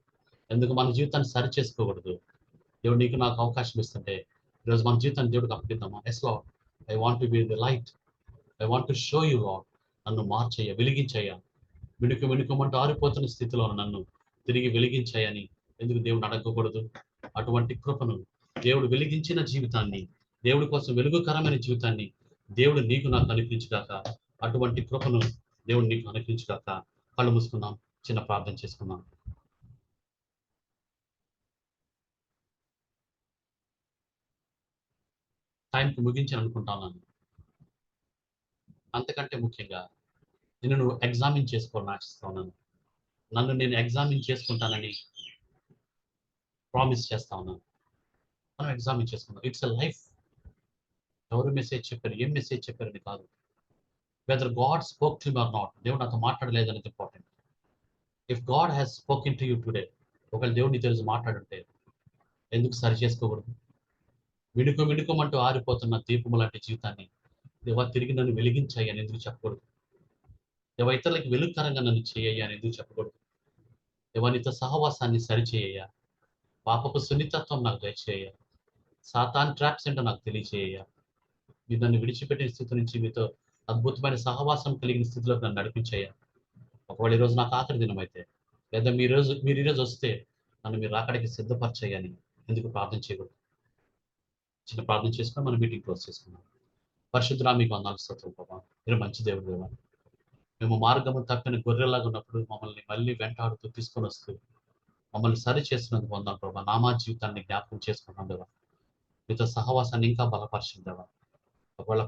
Speaker 4: ఎందుకు మన జీవితాన్ని సరి చేసుకోకూడదు? దేవుడు నీకు నాకు అవకాశం ఇస్తుంటే ఈరోజు మన జీవితాన్ని దేవుడికి అప్పగిద్దామా? Yes Lord, I want to be the light, I want to show you Lord. నన్ను మార్చయ్యా, వెలిగించయ్యా. మిణుకుమంటూ ఆరిపోతున్న స్థితిలో నన్ను తిరిగి వెలిగించాయని ఎందుకు దేవుడు అడగకూడదు? అటువంటి కృపను, దేవుడు వెలిగించిన జీవితాన్ని, దేవుడి కోసం వెలుగుకరమైన జీవితాన్ని దేవుడు నీకు నాకు అనుగ్రహించుగాక. అటువంటి కృపను దేవుడు నీకు అనుగ్రహించుగాక. కళ్ళు మూసుకుందాం, చిన్న ప్రార్థన చేసుకుందాం. టైంకి ముగించాను అనుకుంటాను. అంతకంటే ముఖ్యంగా నిన్ను నువ్వు ఎగ్జామిన్ చేసుకోవాలని ఆశిస్తా ఉన్నాను. నన్ను నేను ఎగ్జామిన్ చేసుకుంటానని ప్రామిస్ చేస్తా ఉన్నాను. మనం ఎగ్జామిన్ చేసుకుందాం. It's a life. ఎవరు మెసేజ్ చెప్పారు, ఏం మెసేజ్ చెప్పారని కాదు. Whether God spoke to you are not, దేవుడు నాతో మాట్లాడలేదనేది important. If God has spoken to you today, ఒకవేళ దేవుడు నీ తెలుసు మాట్లాడుంటే ఎందుకు సరి చేసుకోకూడదు? మిడుకోమంటూ ఆరిపోతున్న దీపము లాంటి జీవితాన్ని దేవా తిరిగి నన్ను వెలిగించాయి అని ఎందుకు చెప్పకూడదు? దేవా ఇతరులకి వెలుగుకరంగా నన్ను చేయ్యా అని ఎందుకు చెప్పకూడదు? దేవా నీతో సహవాసాన్ని సరిచేయ్యా, పాపపు సున్నితత్వం నాకు దయచేయ్యా, సాతాన్ ట్రాప్స్ ఏంటో నాకు తెలియచేయ్యా. మీరు నన్ను విడిచిపెట్టిన స్థితి నుంచి మీతో అద్భుతమైన సహవాసం కలిగిన స్థితిలోకి నన్ను నడిపించాయా. ఒకవేళ ఈరోజు నాకు ఆఖరి దినం అయితే, లేదా మీరు ఈరోజు వస్తే నన్ను మీరు రాకడికి సిద్ధపరచయ్యని ఎందుకు ప్రార్థన చేయకూడదు? చిన్న ప్రార్థన చేసుకొని మనం మీటింగ్ క్లోజ్ చేసుకున్నాం. పరిశుద్ధుడా మీకు వందనాలు స్తోత్రం ప్రభా. మీరు మంచి దేవుడు దేవా. మేము మార్గము తప్పిన గొర్రెలాగా ఉన్నప్పుడు మమ్మల్ని మళ్ళీ వెంటాడుతూ తీసుకొని వస్తూ మమ్మల్ని సరి చేస్తున్నందుకు వందనాలు ప్రభా. నామా జీవితాన్ని జ్ఞాపకం చేసుకున్నాం దేవా. మీతో సహవాసాన్ని ఇంకా బలపరిచింది దేవా. ఒకవేళ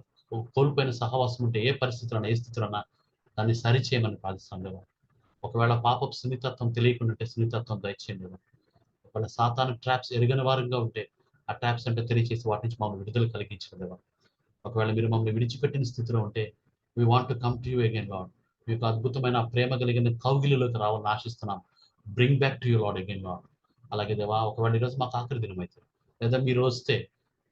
Speaker 4: కోల్పోయిన సహవాసం ఉంటే ఏ పరిస్థితుల్లో ఏ స్థితిలోనా దాన్ని సరి చేయమని ప్రార్థిస్తాం దేవా. ఒకవేళ పాపపు సున్నితత్వం తెలియకుండా ఉంటే సున్నితత్వం దయచేయండి దేవా. ఒకవేళ సాతాను ట్రాప్స్ ఎరగని వారంగా ఉంటే ఆ ట్రాప్స్ అంటే తెలియచేసి వాటి నుంచి మమ్మల్ని విడుదల కలిగించండి దేవా. ఒకవేళ మీరు మమ్మల్ని విడిచిపెట్టిన స్థితిలో ఉంటే we want to come to you again lord. మీకు అద్భుతమైన ప్రేమ కలిగిన కౌగిలిలోకి రావాలని ఆశిస్తున్నాం. Bring back to you lord again lord. అలాగే దేవా ఒకవేళ ఈరోజు మాకు ఆఖరి దినం అయితే, లేదా మీరు వస్తే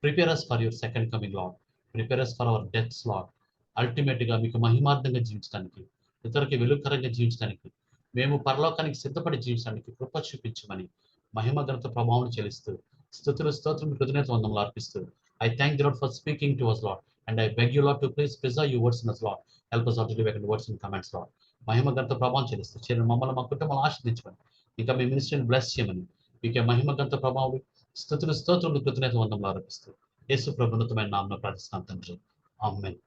Speaker 4: prepare us for your second coming Lord. Prepare us for our deaths Lord. అల్టిమేట్గా మీకు మహిమార్థంగా జీవించడానికి, ఇతరులకి వెలుగుకరంగా జీవించడానికి, మేము పరలోకానికి సిద్ధపడి జీవించడానికి కృప చూపించమని మహిమ ఘనత ప్రభావం చెల్లిస్తూ స్తుతులు స్తోత్రం కృతజ్ఞత వందనములు అర్పిస్తూ I thank the Lord for speaking to us, Lord. And I beg you, Lord, to please preserve your words in us, Lord. Help us all to live in words and comments, Lord. మహిమ గంత ప్రభావం చెల్లిస్తూ చేరిన మమ్మల్ని మా కుటుంబాలు ఆశీర్వదించమని, ఇంకా మీ మినిస్ట్రీని bless చేయమని, మీకే మహిమ గంత ప్రభావం స్తుతులు స్తోత్రములు కృతజ్ఞత వందనములు అర్పిస్తూ యేసు ప్రభు ఉన్నతమైన నామమున ప్రార్థిస్తున్నాం తండ్రి. ఆమేన్.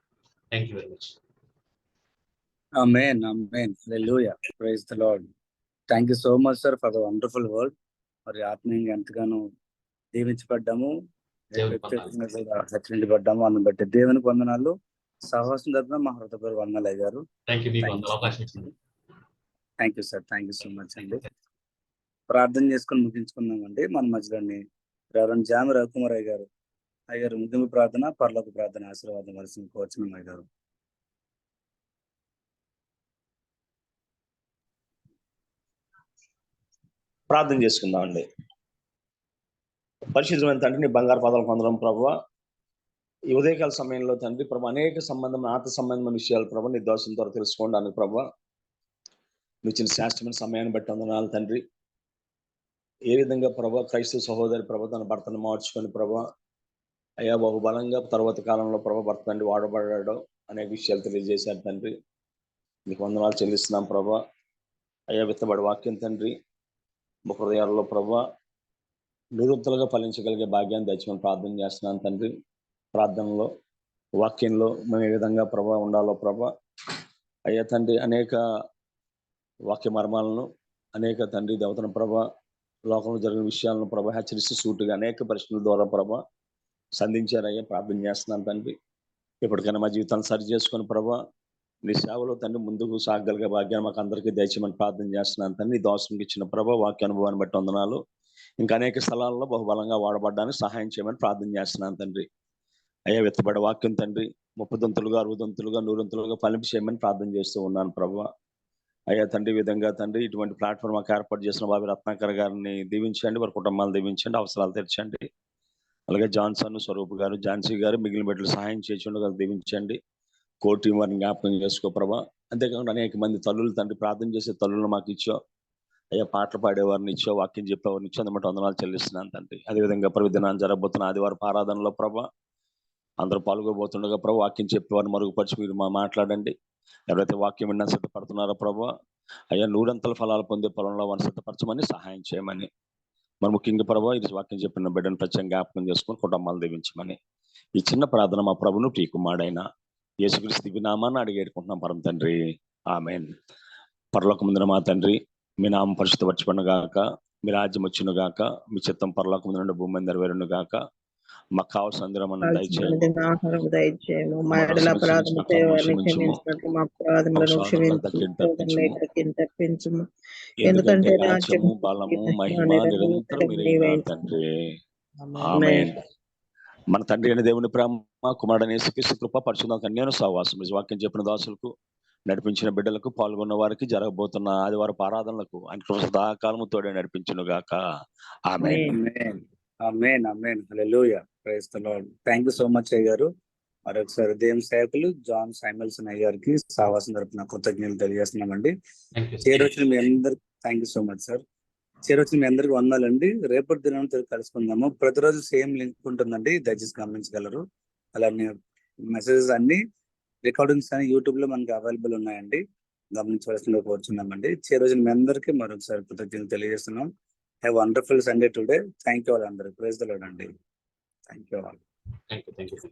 Speaker 4: Thank you very much.
Speaker 2: Amen. Amen. Hallelujah. Praise the Lord. Thank you so much, sir, for the wonderful word. మరి ఆత్మీయంగా ఎంతగానో దీవించబడ్డాము, హెచ్చరించబడ్డాము. అందుని బట్టి దేవునికి వందనాలు. సహవాసం తరపున మా హృదయపూర్వక వందనాలు అయ్యారు.
Speaker 4: Thank you. మీకు అవకాశం ఇచ్చింది.
Speaker 2: Thank you sir. Thank you so much అండి. ప్రార్థన చేసుకొని ముగించుకుందామండి. మన మధ్యలోని రెవరెండ్ జామి రవికుమార్ అయ్యారు ముగింపు ప్రార్థన, పరలోక ప్రార్థన ఆశీర్వాదం వలసిన కోరుచున్నాం అయ్యారు.
Speaker 6: ప్రార్థన చేసుకుందాం అండి. పరిశుద్ధమైన తండ్రి, నీ బంగారు పాదాలు పొందడం ప్రభువా. ఈ ఉదయకాల సమయంలో తండ్రి ప్రభు అనేక ఆత్మ సంబంధమైన విషయాలు ప్రభు నీ దోషం ద్వారా తెలుసుకోవడానికి ప్రభు నువ్వు ఇచ్చిన శ్రేష్టమైన సమయాన్ని బట్టి వందనాలు తండ్రి. ఏ విధంగా ప్రభు క్రైస్తవ సహోదరి ప్రభు తన భర్తను మార్చుకొని ప్రభు అయ్యా బహుబలంగా తర్వాత కాలంలో ప్రభు భర్త తండ్రి వాడబడ్డాడు అనేక విషయాలు తెలియజేశారు తండ్రి. నీకు వందనాలు చెల్లిస్తున్నాం ప్రభు. అయ్యా విత్తబడి వాక్యం తండ్రి మా హృదయాల్లో ప్రభు నిరుత్తలుగా ఫలించగలిగే భాగ్యాన్ని దయచేయమని ప్రార్థన చేస్తున్నాను తండ్రి. ప్రార్థనలో వాక్యంలో మేము ఏ విధంగా ప్రభు ఉండాలో ప్రభు అయ్యా తండ్రి అనేక వాక్య మర్మాలను అనేక తండ్రి దేవతను ప్రభ లోకంలో జరిగిన విషయాలను ప్రభ హెచ్చరిస్తూ సూటుగా అనేక పరిస్థితుల ద్వారా ప్రభ సంధించారయ్యా. ప్రార్థన చేస్తున్నాను తండ్రి. ఎప్పటికైనా మా జీవితాన్ని సరి చేసుకొని ప్రభ నీ సేవలో తండ్రి ముందుకు సాగగలిగే భాగ్యాన్ని మాకు అందరికీ దయచేయమని ప్రార్థన చేస్తున్నాను తండ్రి. నీ దోషంకి ఇచ్చిన ప్రభ వాక్య అనుభవాన్ని బట్టి వందనాలు. ఇంకా అనేక స్థలాల్లో బహుబలంగా వాడబడ్డానికి సహాయం చేయమని ప్రార్థన చేస్తున్నాను తండ్రి. అయ్యా విత్తబడే వాక్యం తండ్రి 30 దంతులుగా 60 దంతులుగా 100 దంతులుగా ఫలింపు చేయమని ప్రార్థన చేస్తూ ఉన్నాను ప్రభు. అయ్యా తండ్రి విధంగా తండ్రి ఇటువంటి ప్లాట్ఫామ్ మాకు ఏర్పాటు చేసిన బాబు రత్నాకర్ గారిని దీవించండి, వారి కుటుంబాలను దీవించండి, అవసరాలు తీర్చండి. అలాగే జాన్సన్, స్వరూప్ గారు, ఝాన్సీ గారు మిగిలిన బిడ్డలు సహాయం చేయించండి, దీవించండి. కోటి వారిని జ్ఞాపకం చేసుకో ప్రభా. అంతేకాకుండా అనేక మంది తల్లులు తండ్రి ప్రార్థన చేసే తల్లులను మాకు ఇచ్చావు అయ్యా. పాటలు పాడేవారిని ఇచ్చావు, వాక్యం చెప్పేవారిని ఇచ్చావు, అందుమాట వందనాలు చెల్లిస్తున్నాను తండ్రి. అదేవిధంగా ప్రవిధానాన్ని జరగబోతున్న ఆదివారం ఆరాధనలో ప్రభా అందరూ పాల్గొబోతుండగా ప్రభు వాక్యం చెప్పేవారిని మరుగుపరిచి మీరు మాట్లాడండి. ఎవరైతే వాక్యం విన్నా సిద్ధపడుతున్నారో ప్రభు అయ్యా 100 ఫలాలు పొందే పొలంలో వారిని సిద్ధపరచమని సహాయం చేయమని, మరి ముఖ్యంగా ప్రభు ఇది వాక్యం చెప్పిన బిడ్డను ప్రత్యేకంగా జ్ఞాపకం చేసుకుని కుటుంబాలు దీవించమని ఈ చిన్న ప్రార్థన మా ప్రభును ప్రియకుమారుడైన యేసుక్రీస్తు నామాన్ని అడిగేడుకుంటున్నాం పరమ తండ్రి. ఆమేన్. పరలోకమందున మా తండ్రి, మీ నామం పరిశుద్ధపరచబడును గాక, మీ రాజ్యం వచ్చును గాక, మీ చిత్తం పరలోకమందు నుండి భూమి మీద నెరవేరును గాక. మాకు కావాల్సిన అందరం దయచేయము.
Speaker 5: ఆహారం దయచేయము.
Speaker 6: మా
Speaker 5: మా ఎడల
Speaker 6: దోషములు
Speaker 5: అపరాధము
Speaker 6: క్షమించినట్లు
Speaker 5: చేయవారిని
Speaker 6: క్షమించుము.
Speaker 5: క్షమించినట్లు మా అపరాధములను
Speaker 6: మాకు
Speaker 5: క్షమించు.
Speaker 6: శోధనలకు
Speaker 5: శోధనలోకి తప్పించుము.
Speaker 6: ఎందుకంటే
Speaker 5: ఎందుకంటే
Speaker 6: రాజ్యము,
Speaker 5: రాజ్యము,
Speaker 6: బలము,
Speaker 5: మహిమ
Speaker 6: మహిమ నిరంతరం
Speaker 5: నిరంతరం
Speaker 6: మీరే
Speaker 5: నీవే.
Speaker 6: ఉన్నారు తండ్రి.
Speaker 5: ఆమేన్.
Speaker 6: ఆమేన్. మన తండ్రి అయిన దేవుని ప్రేమ, కుమారుడైన యేసుక్రీస్తు కృప, పరిశుద్ధ కన్యను సహవాసం, ఈ వాక్యం చెప్పిన దాసులకు, నడిపించిన బిడ్డలకు, పాల్గొన్న వారికి, జరగబోతున్న ఆదివారపు ఆరాధనలకు ఆయన కృప సదాకాలము తోడే నడిపించును గాక. ఆమేన్.
Speaker 5: ఆమేన్.
Speaker 2: ఆమేన్ ఆమేన్ హల్లెలూయా praise the Lord. Thank you so much అయ్య గారు. మరొకసారి దేవుని సేవకులు జాన్ సైమల్సన్ అయ్య గారికి సావాసం తరపున కృతజ్ఞతలు తెలియజేస్తున్నామండి. చేరొచ్చిన మీ అందరికి thank you so much sir. చేరొచ్చిన మీ అందరికి వందాలండి. రేపటి దినం కలుసుకుందాము. ప్రతిరోజు సేమ్ లింక్ ఉంటుందండి, దయచేసి గమనించగలరు. అలానే మెసేజెస్ అన్ని రికార్డింగ్స్ అని యూట్యూబ్ లో మనకి అవైలబుల్ ఉన్నాయండి, గమనించవలసిందిగా కోరుచున్నామండి. చేరొచ్చిన మీ అందరికీ మరొకసారి కృతజ్ఞతలు తెలియజేస్తున్నాం. Have wonderful Sunday today. Thank you all అందరూ. ప్రైజ్ ది లార్డ్ అండి. Thank you all.
Speaker 4: Thank you.